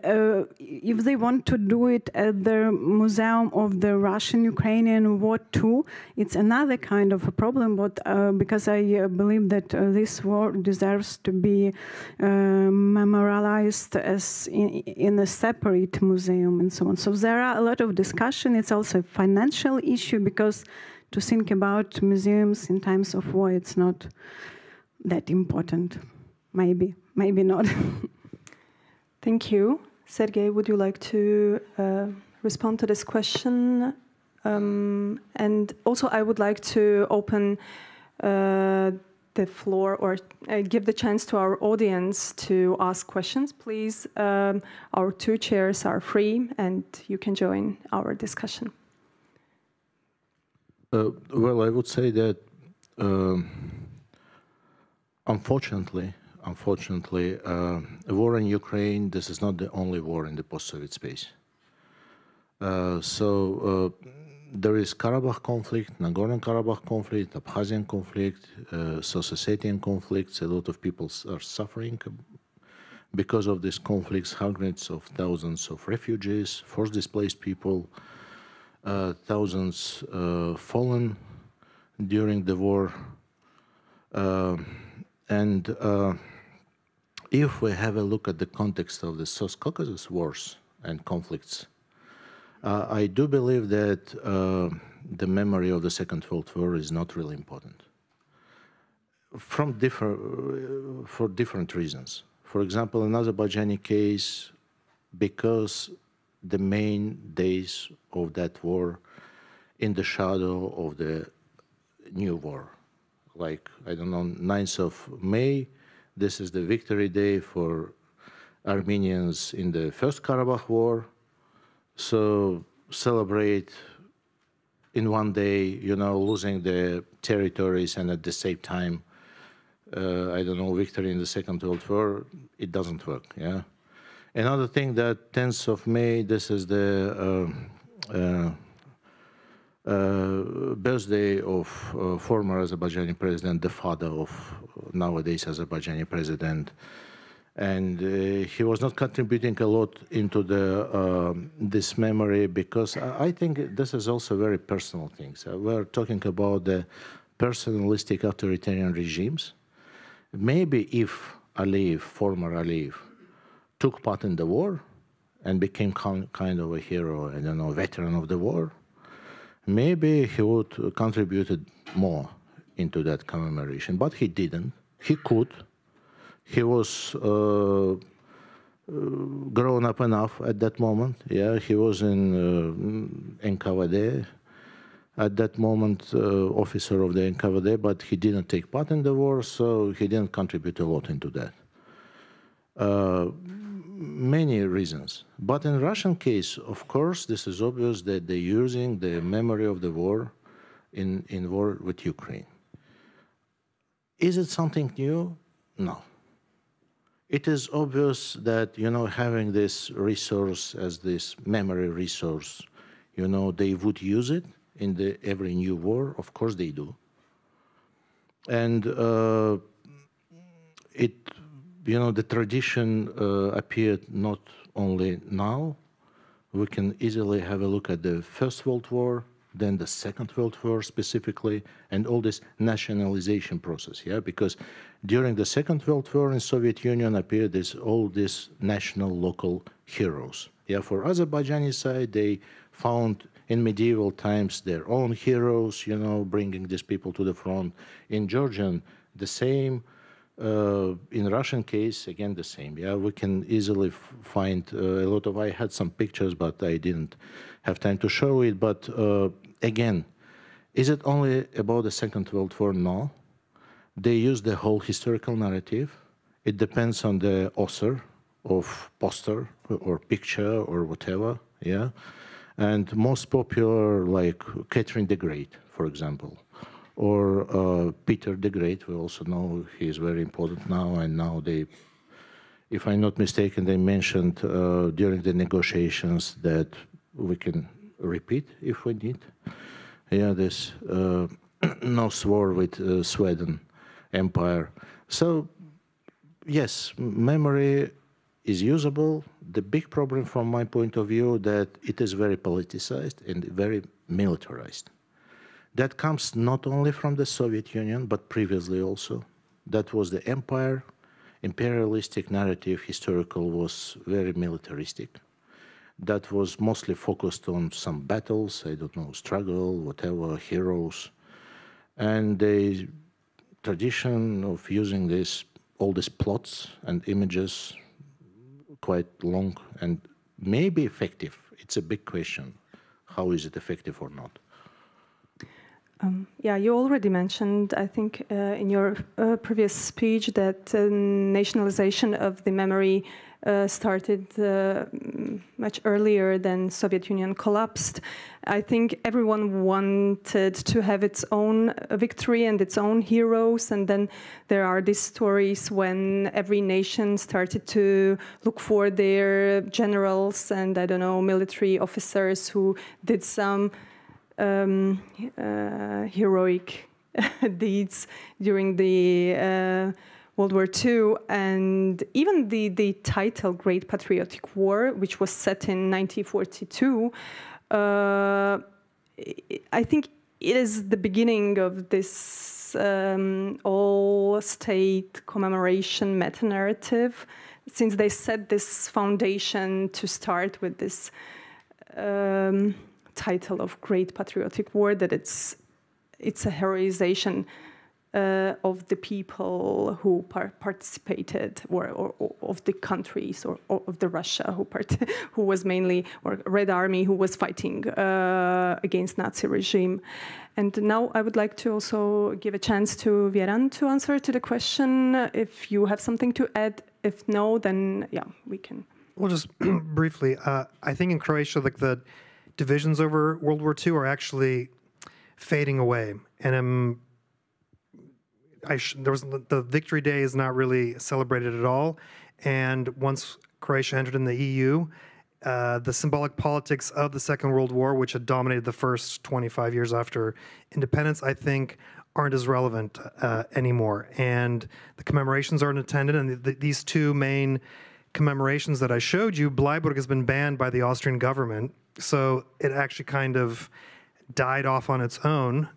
if they want to do it at the Museum of the Russian-Ukrainian War too, it's another kind of a problem, but, because I believe that this war deserves to be memorialized as in a separate museum and so on. So there are a lot of discussion. It's also a financial issue, because to think about museums in times of war, it's not that important. Maybe not. Thank you. Sergey, would you like to respond to this question? And also, I would like to open the floor, or give the chance to our audience to ask questions. Please, our two chairs are free and you can join our discussion. Well, I would say that unfortunately, a war in Ukraine, this is not the only war in the post-Soviet space. There is Karabakh conflict, Nagorno-Karabakh conflict, Abkhazian conflict, South Ossetian conflicts. A lot of people are suffering because of these conflicts. Hundreds of thousands of refugees, forced displaced people, thousands fallen during the war. If we have a look at the context of the South Caucasus wars and conflicts, I do believe that the memory of the Second World War is not really important for different reasons. For example, in Azerbaijani case, because the main days of that war in the shadow of the new war, like, I don't know, 9th of May, this is the victory day for Armenians in the First Karabakh War. So celebrate in one day, you know, losing the territories and at the same time, I don't know, victory in the Second World War. It doesn't work, yeah. Another thing that 10th of May, this is the birthday of former Azerbaijani president, the father of nowadays Azerbaijani president. And he was not contributing a lot into the, this memory because I think this is also very personal things. We're talking about the personalistic authoritarian regimes. Maybe if Aliyev, former Aliyev, took part in the war and became kind of a hero, I don't know, veteran of the war, maybe he would contributed more into that commemoration, but he didn't. He could. He was grown up enough at that moment. Yeah, he was in NKVD at that moment, officer of the NKVD, but he didn't take part in the war, so he didn't contribute a lot into that. Many reasons. But in Russian case, of course, this is obvious that they're using the memory of the war in war with Ukraine. Is it something new? No. It is obvious that, you know, having this resource as this memory resource, you know, they would use it in every new war. Of course they do. And you know, the tradition appeared not only now. We can easily have a look at the First World War, then the Second World War specifically, and all this nationalization process, yeah? Because during the Second World War in Soviet Union appeared all these national local heroes. Yeah, for Azerbaijani side, they found in medieval times their own heroes, you know, bringing these people to the front. In Georgian, the same. In Russian case, again, the same. Yeah, we can easily find a lot of, I had some pictures, but I didn't have time to show it. But again, is it only about the Second World War? No. They use the whole historical narrative. It depends on the author of poster or picture or whatever, yeah. And most popular, like Catherine the Great, for example. Or Peter the Great, we also know he is very important now, and now they, if I'm not mistaken, they mentioned during the negotiations that we can repeat if we need. Yeah, this North war with Sweden Empire. So, yes, memory is usable. The big problem from my point of view that it is very politicized and very militarized. That comes not only from the Soviet Union, but previously also. That was the empire. Imperialistic narrative, historical, was very militaristic. That was mostly focused on some battles, I don't know, struggle, whatever, heroes. And the tradition of using all these plots and images, quite long and maybe effective. It's a big question. How is it effective or not? Yeah, you already mentioned, I think, in your previous speech that nationalization of the memory started much earlier than Soviet Union collapsed. I think everyone wanted to have its own victory and its own heroes, and then there are these stories when every nation started to look for their generals and, I don't know, military officers who did some heroic deeds during the World War II, and even the title Great Patriotic War, which was set in 1942, I think it is the beginning of this all-state commemoration meta-narrative, since they set this foundation to start with this title of Great Patriotic War, that it's a heroization of the people who participated, or of the countries, or of the Russia who was mainly, or Red Army who was fighting against Nazi regime. And now I would like to also give a chance to Vjeran to answer to the question. If you have something to add, if no, then yeah, we can. Well, just briefly, I think in Croatia, like the divisions over World War II are actually fading away, and the Victory Day is not really celebrated at all. And once Croatia entered in the EU, the symbolic politics of the Second World War, which had dominated the first 25 years after independence, I think aren't as relevant anymore. And the commemorations aren't attended, and these two main commemorations that I showed you, Bleiburg has been banned by the Austrian government, so it actually kind of died off on its own,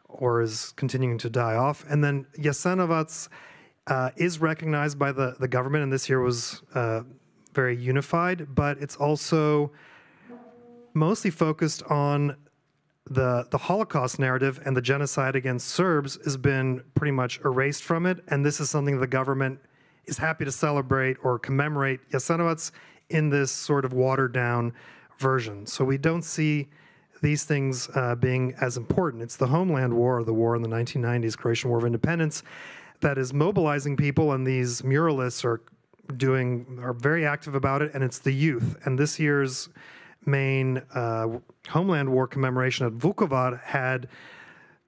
or is continuing to die off. And then Jasenovac is recognized by the government, and this year was very unified, but it's also mostly focused on the Holocaust narrative, and the genocide against Serbs has been pretty much erased from it, and this is something the government is happy to celebrate or commemorate Jasenovac in this sort of watered-down version. So we don't see these things being as important. It's the Homeland War, or the war in the 1990s, Croatian War of Independence, that is mobilizing people, and these muralists are very active about it, and it's the youth. And this year's main Homeland War commemoration at Vukovar had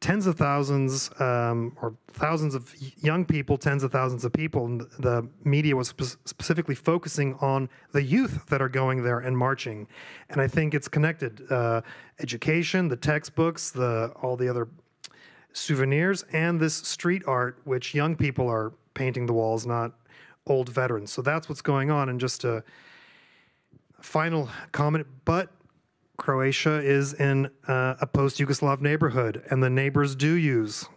tens of thousands, or thousands of young people, tens of thousands of people, and the media was specifically focusing on the youth that are going there and marching. And I think it's connected. Education, the textbooks, all the other souvenirs, and this street art, which young people are painting the walls, not old veterans. So that's what's going on. And just a final comment, but Croatia is in a post-Yugoslav neighborhood, and the neighbors do use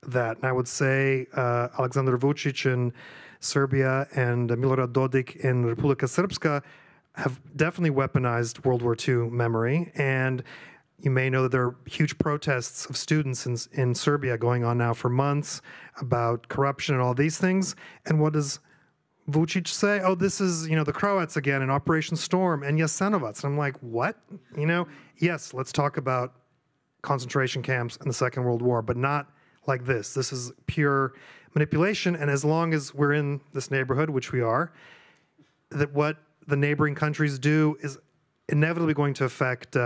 that. And I would say Aleksandar Vučić in Serbia and Milorad Dodik in Republika Srpska have definitely weaponized World War II memory. And you may know that there are huge protests of students in Serbia going on now for months about corruption and all these things. And what does Vučić say? Oh, this is, the Croats again in Operation Storm and Jasenovac. And I'm like, what? Yes, let's talk about concentration camps and the Second World War, but not like this. This is pure manipulation. And as long as we're in this neighborhood, which we are, that what the neighboring countries do is inevitably going to affect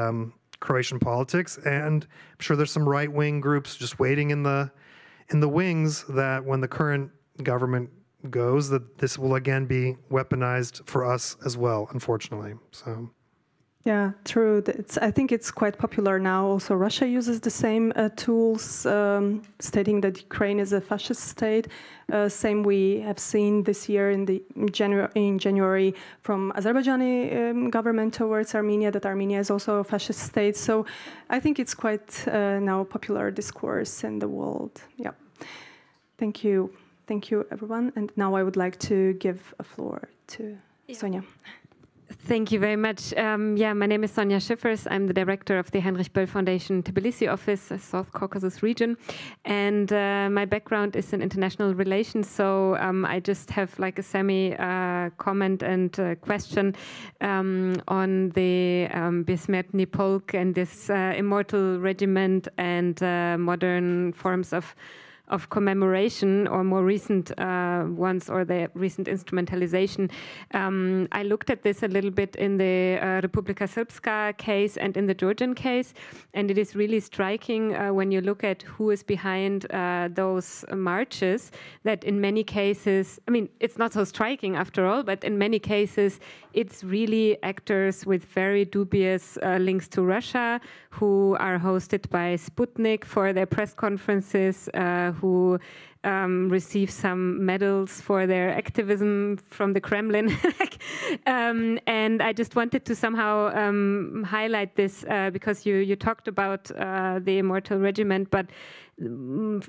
Croatian politics. And I'm sure there's some right-wing groups just waiting in the wings that when the current government goes, that this will again be weaponized for us as well, unfortunately. So, yeah, true. I think it's quite popular now. Also, Russia uses the same tools, stating that Ukraine is a fascist state. Same we have seen this year in January from Azerbaijani government towards Armenia, that Armenia is also a fascist state. So, I think it's quite now popular discourse in the world. Yeah. Thank you. Thank you, everyone. And now I would like to give a floor to Sonja. Thank you very much. My name is Sonja Schiffers. I'm the director of the Heinrich-Böll Foundation Tbilisi office, South Caucasus region. And my background is in international relations. So I just have like a semi-comment and question on the Besmертny Polk and this immortal regiment and modern forms of commemoration, or more recent ones, or the recent instrumentalization. I looked at this a little bit in the Republika Srpska case and in the Georgian case, and it is really striking when you look at who is behind those marches, that in many cases, I mean, it's not so striking after all, but in many cases, it's really actors with very dubious links to Russia, who are hosted by Sputnik for their press conferences, who receive some medals for their activism from the Kremlin. And I just wanted to somehow highlight this because you talked about the Immortal Regiment, but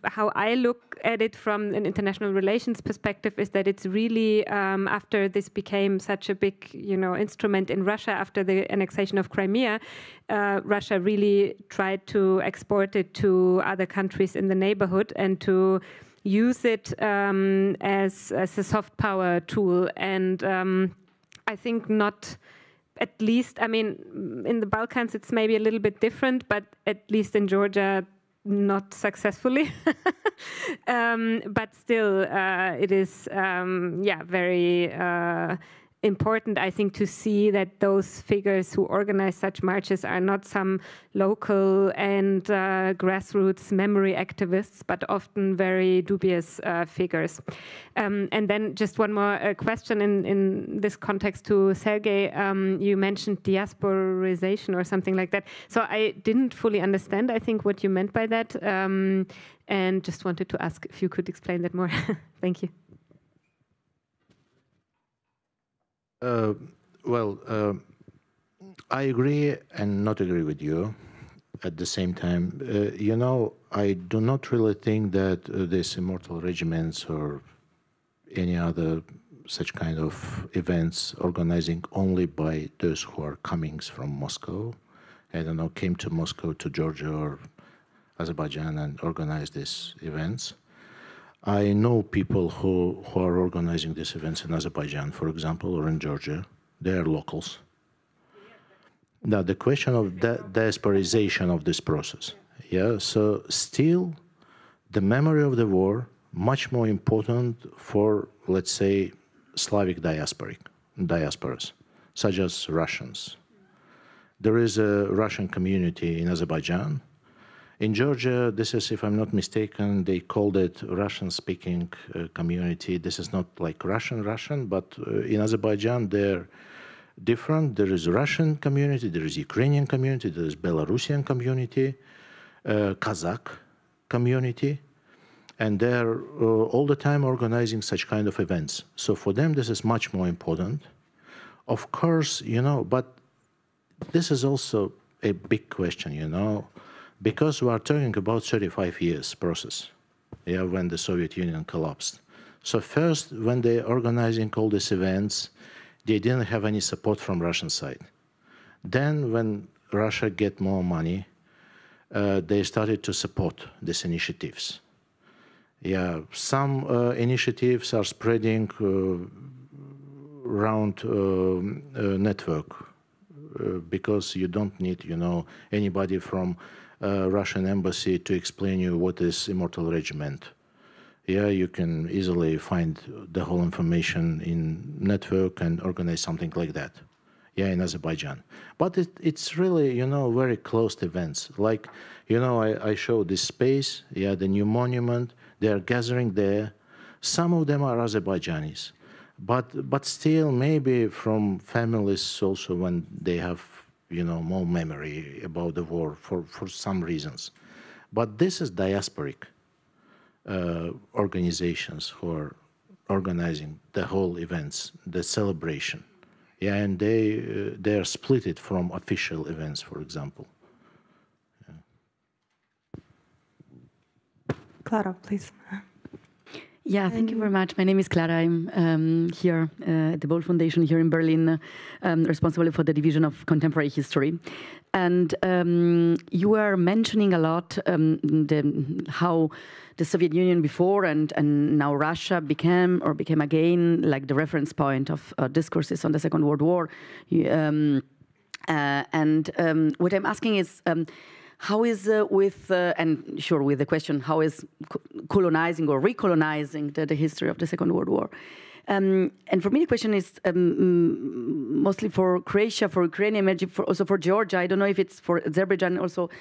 how I look at it from an international relations perspective is that it's really, after this became such a big, instrument in Russia after the annexation of Crimea, Russia really tried to export it to other countries in the neighborhood and to use it as a soft power tool. And I think not, at least, I mean, in the Balkans it's maybe a little bit different, but at least in Georgia, not successfully, but still it is, very important, I think, to see that those figures who organize such marches are not some local and grassroots memory activists, but often very dubious figures. And then just one more question in this context to Sergey. You mentioned diasporization or something like that. So I didn't fully understand, I think, what you meant by that, and just wanted to ask if you could explain that more. Thank you. I agree and not agree with you at the same time. I do not really think that these immortal regiments or any other such kind of events organizing only by those who are coming from Moscow, I don't know, came to Moscow, to Georgia or Azerbaijan and organized these events. I know people who are organizing these events in Azerbaijan, for example, or in Georgia. They are locals. Now, the question of diasporization of this process. Yeah, so still the memory of the war, much more important for, let's say, Slavic diasporas, such as Russians. There is a Russian community in Azerbaijan. In Georgia, this is, if I'm not mistaken, they called it Russian-speaking community. This is not like Russian, but in Azerbaijan, they're different. There is a Russian community, there is Ukrainian community, there is Belarusian community, Kazakh community, and they're all the time organizing such kind of events. So for them, this is much more important. Of course, but this is also a big question, because we are talking about 35 years process, when the Soviet Union collapsed. So first, when they're organizing all these events, they didn't have any support from Russian side. Then when Russia get more money, they started to support these initiatives. Some initiatives are spreading around network because you don't need, anybody from Russian embassy to explain you what is immortal regiment. You can easily find the whole information in network and organize something like that. In Azerbaijan. But it's really, very closed events. Like, I showed this space, the new monument, they are gathering there. Some of them are Azerbaijanis, but still maybe from families also when they have, more memory about the war for some reasons. But this is diasporic organizations who are organizing the whole events, the celebration. And they are split from official events, for example. Clara, please. Yeah, thank you very much. My name is Clara. I'm here at the Böll Foundation here in Berlin, responsible for the division of contemporary history. And you were mentioning a lot how the Soviet Union before and now Russia became again like the reference point of discourses on the Second World War. What I'm asking is, how is with the question, how is colonizing or recolonizing the history of the Second World War? And for me, the question is mostly for Croatia, for Ukraine, maybe also for Georgia. I don't know if it's for Azerbaijan also.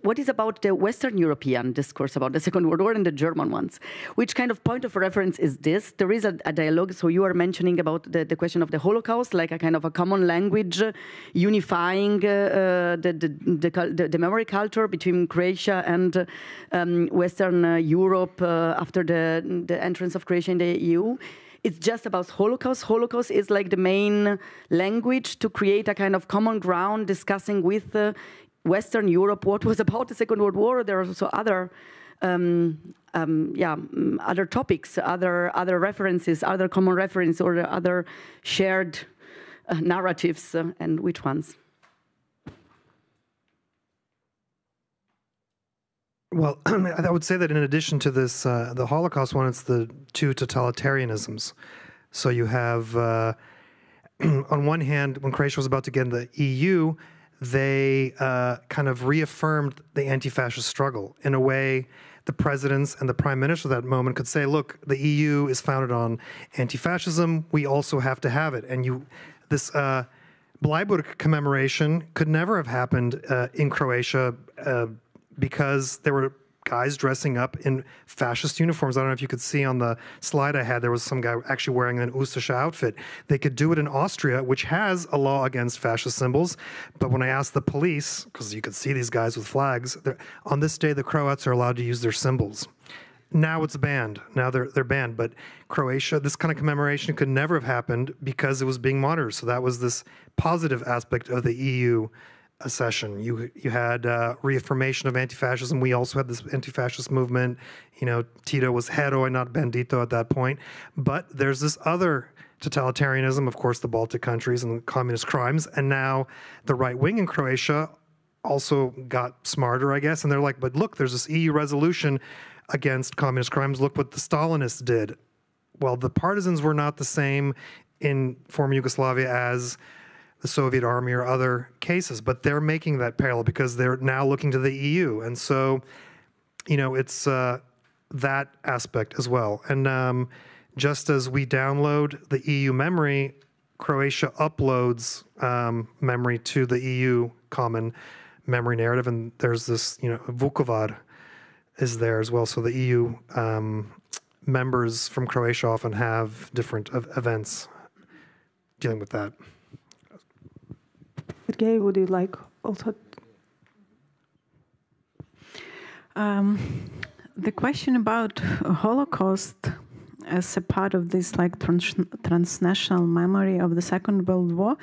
What is about the Western European discourse about the Second World War and the German ones? Which kind of point of reference is this? There is a dialogue, so you are mentioning about the question of the Holocaust, like a kind of a common language, unifying the memory culture between Croatia and Western Europe after the entrance of Croatia in the EU. It's just about Holocaust. Holocaust is like the main language to create a kind of common ground discussing with Western Europe, what was about the Second World War. There are also other other topics, other references, other common references, or other shared narratives, and which ones? Well, I would say that in addition to this, the Holocaust one, it's the two totalitarianisms. So you have, on one hand, when Croatia was about to get in the EU, they kind of reaffirmed the anti-fascist struggle. In a way, the presidents and the prime minister at that moment could say, look, the EU is founded on anti-fascism, we also have to have it. And this Bleiburg commemoration could never have happened in Croatia because there were guys dressing up in fascist uniforms. I don't know if you could see on the slide I had, there was some guy actually wearing an Ustasha outfit. They could do it in Austria, which has a law against fascist symbols. But when I asked the police, because you could see these guys with flags, on this day the Croats are allowed to use their symbols. Now it's banned. Now they're banned. But Croatia, this kind of commemoration could never have happened because it was being monitored. So that was this positive aspect of the EU accession. You had reaffirmation of anti-fascism. We also had this anti-fascist movement. You know, Tito was Heroj, not Bandito at that point. But there's this other totalitarianism, of course, the Baltic countries and the communist crimes. And now the right wing in Croatia also got smarter, I guess. And they're like, but look, there's this EU resolution against communist crimes. Look what the Stalinists did. Well, the partisans were not the same in former Yugoslavia as the Soviet army or other cases, but they're making that parallel because they're now looking to the EU. And so, you know, it's that aspect as well. And just as we download the EU memory, Croatia uploads memory to the EU common memory narrative. And there's this, you know, Vukovar is there as well. So the EU members from Croatia often have different events dealing with that. Sergey, would you like also? The question about Holocaust as a part of this like transnational memory of the Second World War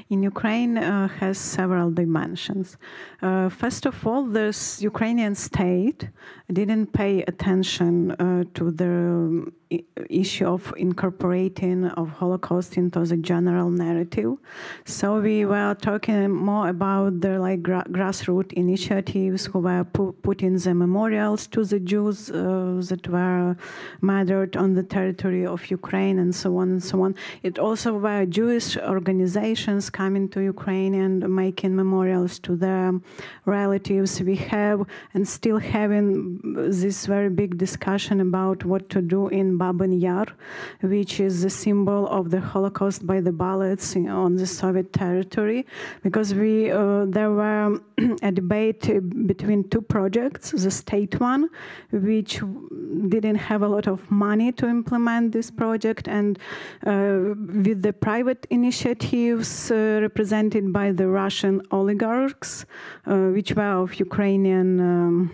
in Ukraine has several dimensions. First of all, this Ukrainian state didn't pay attention to the issue of incorporating of Holocaust into the general narrative. So we were talking more about the like grassroots initiatives who were putting the memorials to the Jews that were murdered on the territory of Ukraine and so on and so on. It also were Jewish organizations coming to Ukraine and making memorials to their relatives. We have and still having this very big discussion about what to do in Baben Yar, which is the symbol of the Holocaust by the bullets on the Soviet territory, because there were a debate between two projects, the state one, which didn't have a lot of money to implement this project, and with the private initiatives represented by the Russian oligarchs, which were of Ukrainian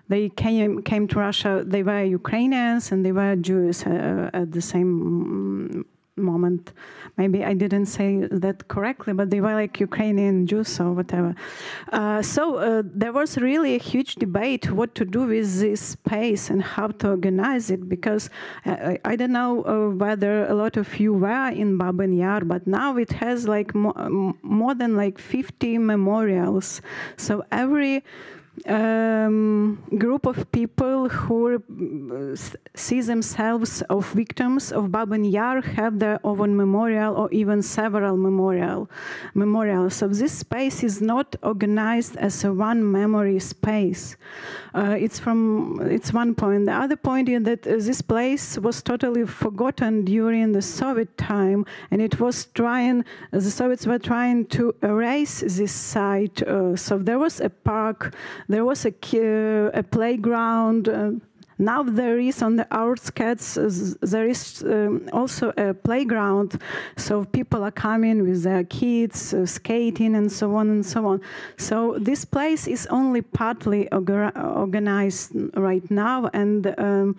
they came to Russia, they were Ukrainians and they were Jews at the same moment. Maybe I didn't say that correctly, but they were like Ukrainian Jews or whatever. So there was really a huge debate what to do with this space and how to organize it, because I don't know whether a lot of you were in Baben Yar, but now it has like more than like 50 memorials. So every group of people who see themselves as victims of Baben Yar have their own memorial or even several memorials. So this space is not organized as a one memory space. It's one point. The other point is that this place was totally forgotten during the Soviet time, and the Soviets were trying to erase this site. So there was a park, there was a playground. Now there is on the outskirts, there is also a playground, so people are coming with their kids, skating and so on and so on. So this place is only partly organized right now, and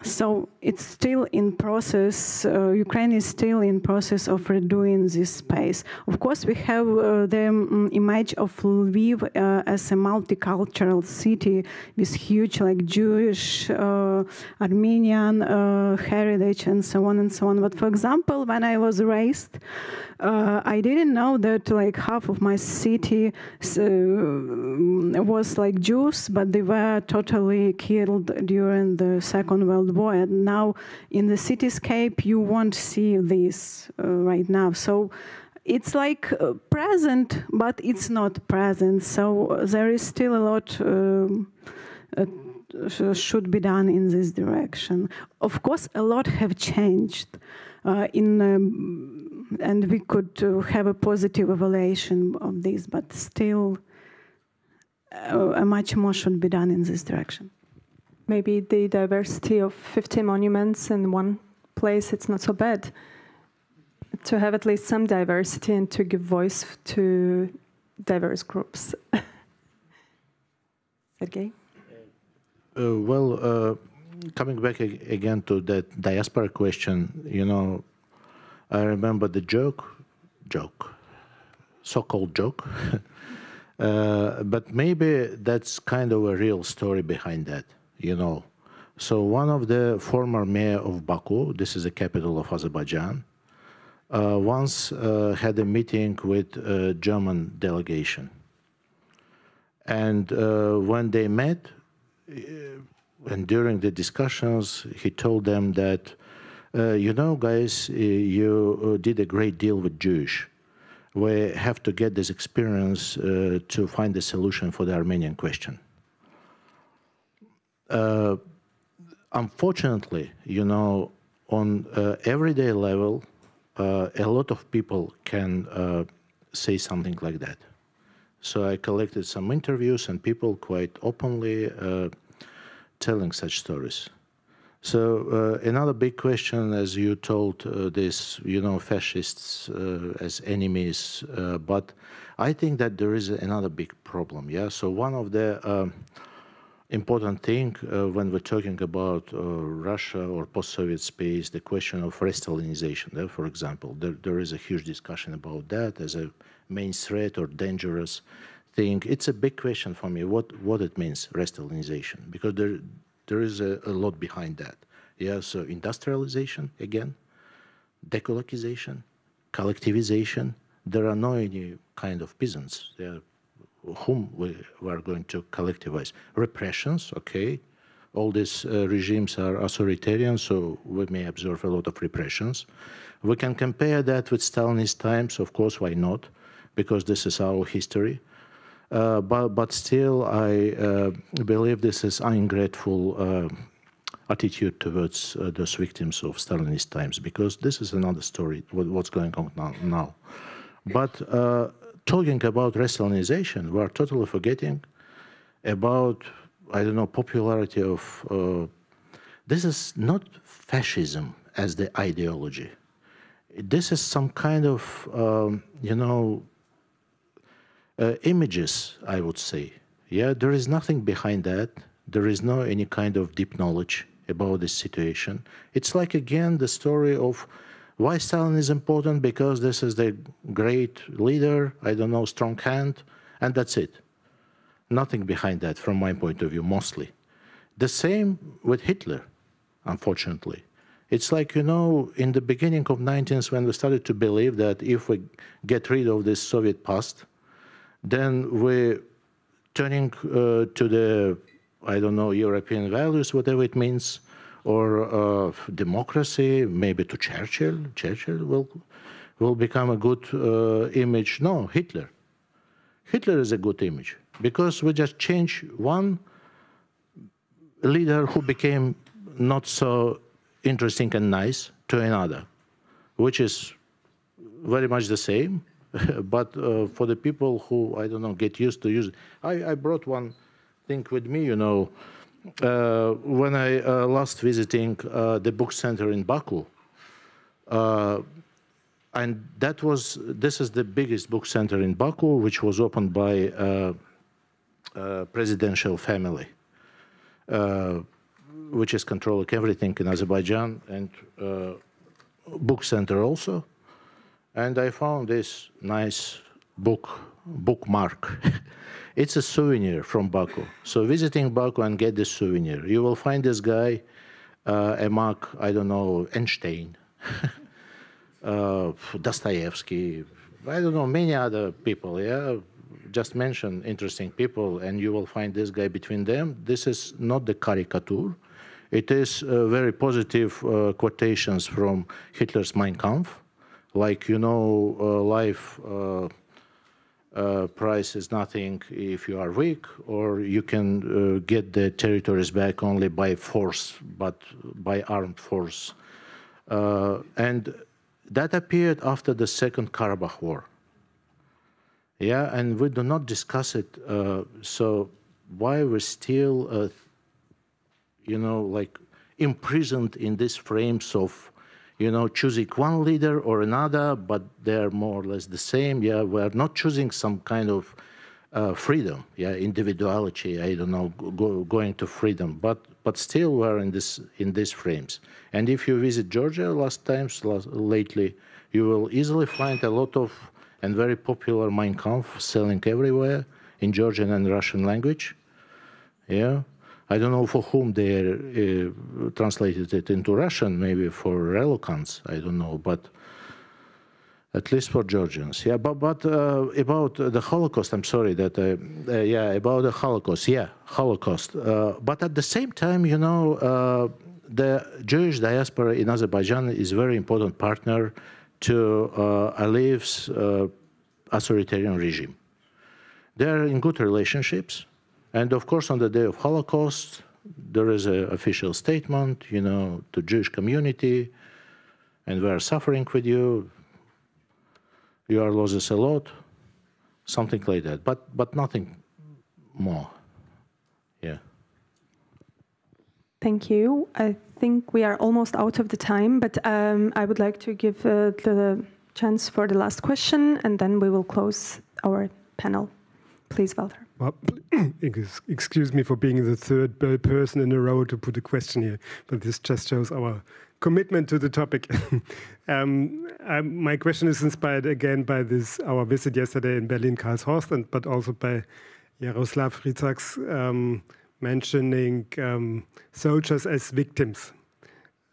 So it's still in process. Ukraine is still in process of redoing this space. Of course, we have the image of Lviv as a multicultural city with huge, like Jewish, Armenian heritage, and so on and so on. But for example, when I was raised, I didn't know that like half of my city was like Jews, but they were totally killed during the Second World War. And now in the cityscape, you won't see this right now. So it's like present, but it's not present. So there is still a lot should be done in this direction. Of course, a lot have changed and we could have a positive evaluation of this, but still much more should be done in this direction. Maybe the diversity of 50 monuments in one place, it's not so bad. To have at least some diversity and to give voice to diverse groups. Sergey? Coming back again to that diaspora question, you know, I remember the so-called joke, but maybe that's kind of a real story behind that, you know. So one of the former mayor of Baku, this is the capital of Azerbaijan, once had a meeting with a German delegation. And when they met, and during the discussions, he told them that, you know, guys, you did a great deal with Jewish. We have to get this experience to find a solution for the Armenian question. Unfortunately, you know, on everyday level, a lot of people can say something like that. So I collected some interviews and people quite openly telling such stories. So another big question, as you told this, you know, fascists as enemies, but I think that there is another big problem, yeah? So one of the important thing when we're talking about Russia or post-Soviet space, the question of re-Stalinization, for example, there is a huge discussion about that as a main threat or dangerous thing. It's a big question for me, what it means, re-Stalinization, because there is a lot behind that. Yeah, so industrialization, again, decolonization, collectivization. There are no any kind of peasants whom we are going to collectivize. Repressions, okay. All these regimes are authoritarian, so we may observe a lot of repressions. We can compare that with Stalinist times, of course, why not? Because this is our history. But still, I believe this is ungrateful attitude towards those victims of Stalinist times, because this is another story, what's going on now. But talking about re-Stalinization, we are totally forgetting about, I don't know, popularity of, this is not fascism as the ideology. This is some kind of, you know, images, I would say. Yeah, there is nothing behind that. There is no any kind of deep knowledge about this situation. It's like, again, the story of why Stalin is important, because this is the great leader, I don't know, strong hand, and that's it. Nothing behind that from my point of view, mostly. The same with Hitler, unfortunately. It's like, you know, in the beginning of 19th, when we started to believe that if we get rid of this Soviet past, then we're turning to the, I don't know, European values, whatever it means, or democracy, maybe to Churchill. Churchill will become a good image. No, Hitler. Hitler is a good image, because we just change one leader who became not so interesting and nice to another, which is very much the same. But for the people who, I don't know, get used to use it. I brought one thing with me, you know. When I last visiting the book center in Baku, and this is the biggest book center in Baku, which was opened by a presidential family. which is controlling everything in Azerbaijan, and book center also. And I found this nice bookmark. It's a souvenir from Baku. So visiting Baku and get this souvenir, you will find this guy, a mark, I don't know, Einstein, Dostoevsky, I don't know, many other people, yeah? Just mention interesting people, and you will find this guy between them. This is not the caricature. It is very positive quotations from Hitler's Mein Kampf, like, you know, life price is nothing if you are weak, or you can get the territories back only by force, but by armed force. And that appeared after the Second Karabakh War. Yeah, and we do not discuss it. So why we're still, you know, like imprisoned in these frames of, you know, choosing one leader or another, but they're more or less the same. Yeah, we're not choosing some kind of freedom, yeah, individuality, I don't know, going to freedom, but still we're in these frames. And if you visit Georgia lately, you will easily find a lot of and very popular Mein Kampf selling everywhere in Georgian and Russian language. Yeah, I don't know for whom they translated it into Russian, maybe for relocants, I don't know, but at least for Georgians. Yeah, but about the Holocaust, I'm sorry that, yeah, about the Holocaust, yeah, Holocaust. But at the same time, you know, the Jewish diaspora in Azerbaijan is a very important partner to Aliyev's authoritarian regime. They are in good relationships. And of course, on the day of Holocaust, there is an official statement, you know, to Jewish community, and we are suffering with you. You are losing a lot, something like that, but nothing more. Yeah. Thank you. I think we are almost out of the time, but I would like to give the chance for the last question, and then we will close our panel. Please, Walter. Well, excuse me for being the third person in a row to put a question here, but this just shows our commitment to the topic. My question is inspired again by our visit yesterday in Berlin-Karlshorst, but also by Jaroslav Rizak's mentioning soldiers as victims,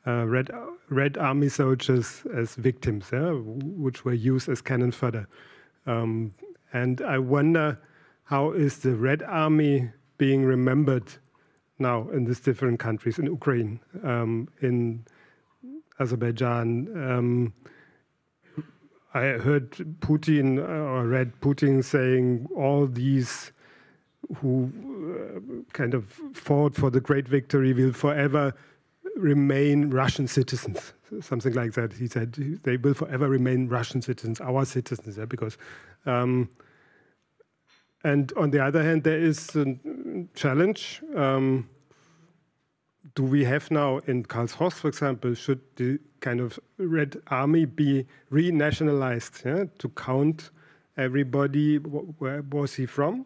Red Army soldiers as victims, yeah, which were used as cannon fodder. And I wonder, how is the Red Army being remembered now in these different countries, in Ukraine, in Azerbaijan? I heard Putin, or read Putin saying all these who kind of fought for the great victory will forever remain Russian citizens, something like that. He said they will forever remain Russian citizens, our citizens, yeah, because... and on the other hand, there is a challenge. Do we have now in Karlshorst, for example, should the kind of Red Army be renationalized, yeah, to count everybody, where was he from?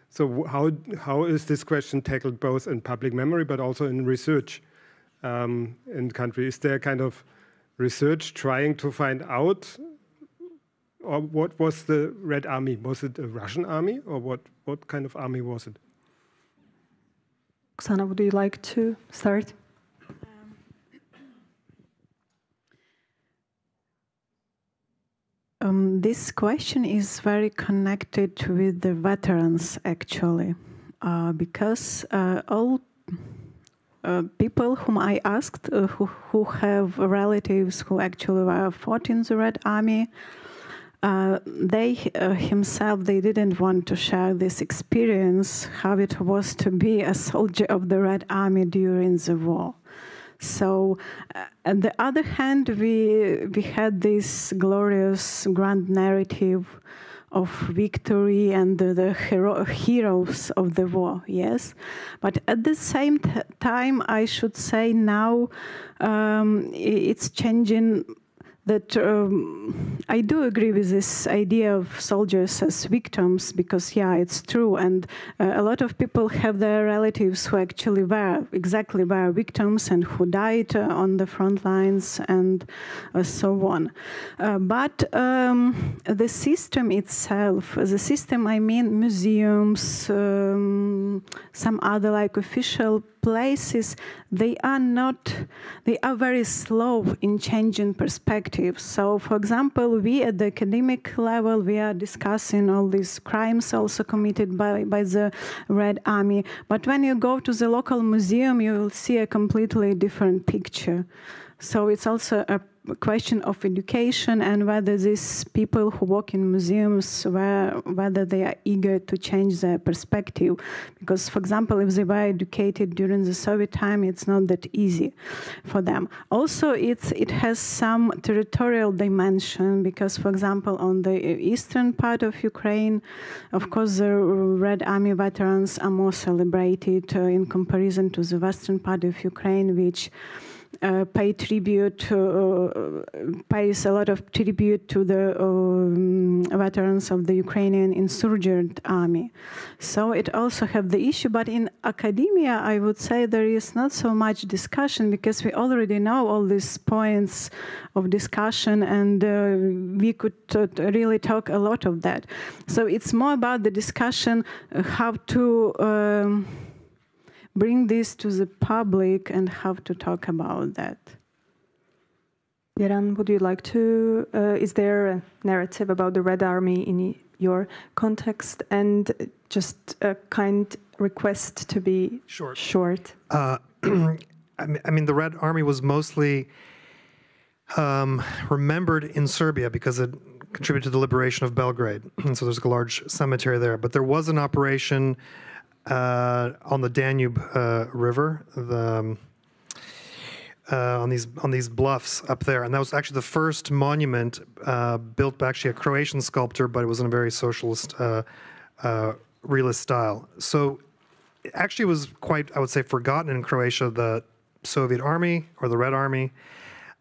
So how is this question tackled both in public memory but also in research in country? Is there kind of research trying to find out, or what was the Red Army? Was it a Russian army, or what kind of army was it? Oksana, would you like to start? This question is very connected with the veterans, actually, because all people whom I asked, who have relatives who actually fought in the Red Army, they didn't want to share this experience, how it was to be a soldier of the Red Army during the war. So, on the other hand, we had this glorious grand narrative of victory and the heroes of the war, yes. But at the same time, I should say now it's changing that I do agree with this idea of soldiers as victims, because, yeah, it's true. And a lot of people have their relatives who actually were victims and who died on the front lines and so on. But the system itself, the system, I mean museums, some other like official places, they are very slow in changing perspectives. So, for example, we at the academic level, we are discussing all these crimes also committed by the Red Army. But when you go to the local museum, you will see a completely different picture. So it's also a question of education and whether these people who work in museums, whether they are eager to change their perspective. Because, for example, if they were educated during the Soviet time, it's not that easy for them. Also, it has some territorial dimension because, for example, on the eastern part of Ukraine, of course, the Red Army veterans are more celebrated in comparison to the western part of Ukraine, which pays a lot of tribute to the veterans of the Ukrainian insurgent army. So it also have the issue, but in academia, I would say there is not so much discussion because we already know all these points of discussion and we could really talk a lot of that. So it's more about the discussion how to bring this to the public and how to talk about that. Vjeran, would you like to, is there a narrative about the Red Army in your context? And just a kind request to be short. I mean, the Red Army was mostly remembered in Serbia because it contributed to the liberation of Belgrade. And so there's a large cemetery there. But there was an operation on the Danube River, on these bluffs up there, and that was actually the first monument built by actually a Croatian sculptor, but it was in a very socialist, realist style. So it actually was quite, I would say, forgotten in Croatia, the Soviet Army or the Red Army.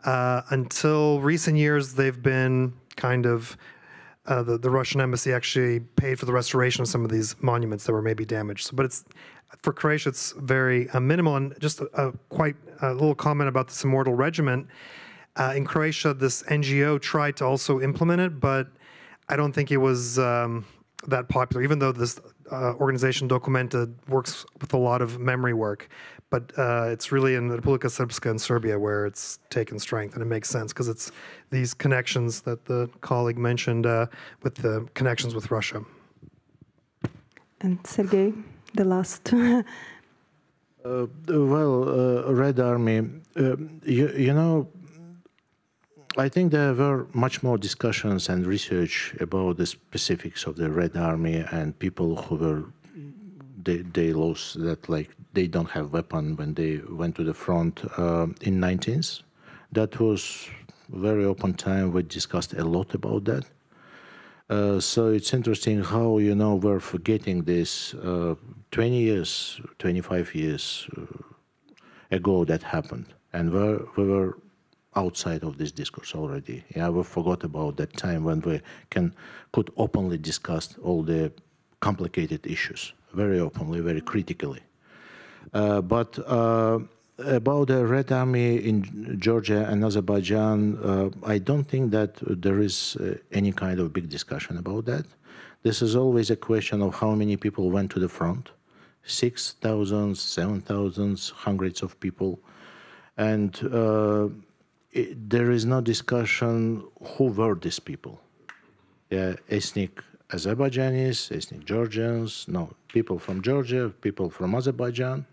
Until recent years, they've been kind of the Russian embassy actually paid for the restoration of some of these monuments that were maybe damaged. So, but it's for Croatia, it's very minimal. And just quite a little comment about this Immortal Regiment. In Croatia, this NGO tried to also implement it, but I don't think it was that popular, even though this organization Documenta works with a lot of memory work. But it's really in Republika Srpska in Serbia where it's taken strength, and it makes sense because it's these connections that the colleague mentioned with the connections with Russia. And Sergey, the last. Red Army, you know, I think there were much more discussions and research about the specifics of the Red Army and people who were, they lost that, like, they don't have weapon when they went to the front in 19th. That was very open time. We discussed a lot about that. So it's interesting how, you know, we're forgetting this 20 years, 25 years ago that happened. And we were outside of this discourse already. Yeah, we forgot about that time when we could openly discuss all the complicated issues, very openly, very critically. But about the Red Army in Georgia and Azerbaijan, I don't think that there is any kind of big discussion about that. This is always a question of how many people went to the front. 6,000, 7,000, hundreds of people. And there is no discussion who were these people. Yeah, ethnic Azerbaijanis, ethnic Georgians, no, people from Georgia, people from Azerbaijan.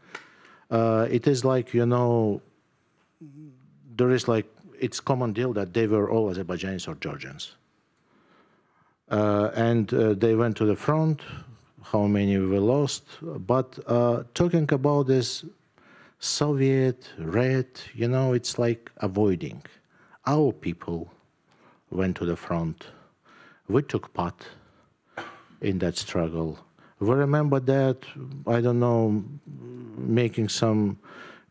It is like, you know, there is like, it's common deal that they were all Azerbaijanis or Georgians. And they went to the front, how many were lost. But talking about this Soviet, Red, you know, it's like avoiding. Our people went to the front. We took part in that struggle. We remember that, I don't know, making some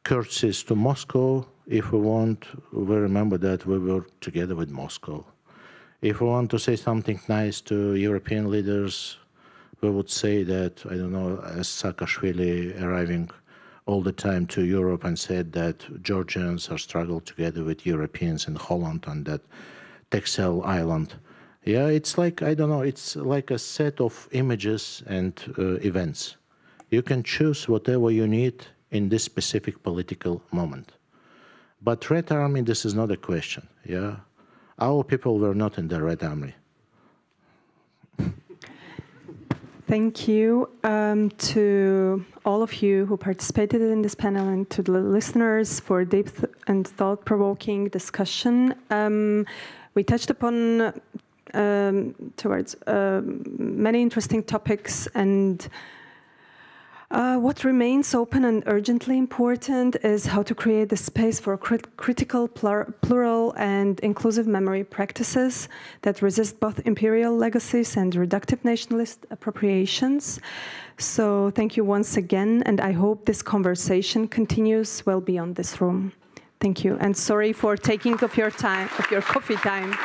curtsies to Moscow if we want, we remember that we were together with Moscow. If we want to say something nice to European leaders, we would say that, I don't know, as Saakashvili arriving all the time to Europe and said that Georgians are struggled together with Europeans in Holland on that textile island. Yeah, it's like, I don't know, it's like a set of images and events. You can choose whatever you need in this specific political moment. But Red Army, this is not a question, yeah? Our people were not in the Red Army. Thank you to all of you who participated in this panel and to the listeners for deep and thought-provoking discussion. We touched upon many interesting topics, and what remains open and urgently important is how to create the space for critical, plural, and inclusive memory practices that resist both imperial legacies and reductive nationalist appropriations. So thank you once again, and I hope this conversation continues well beyond this room. Thank you, and sorry for taking of your time, of your coffee time.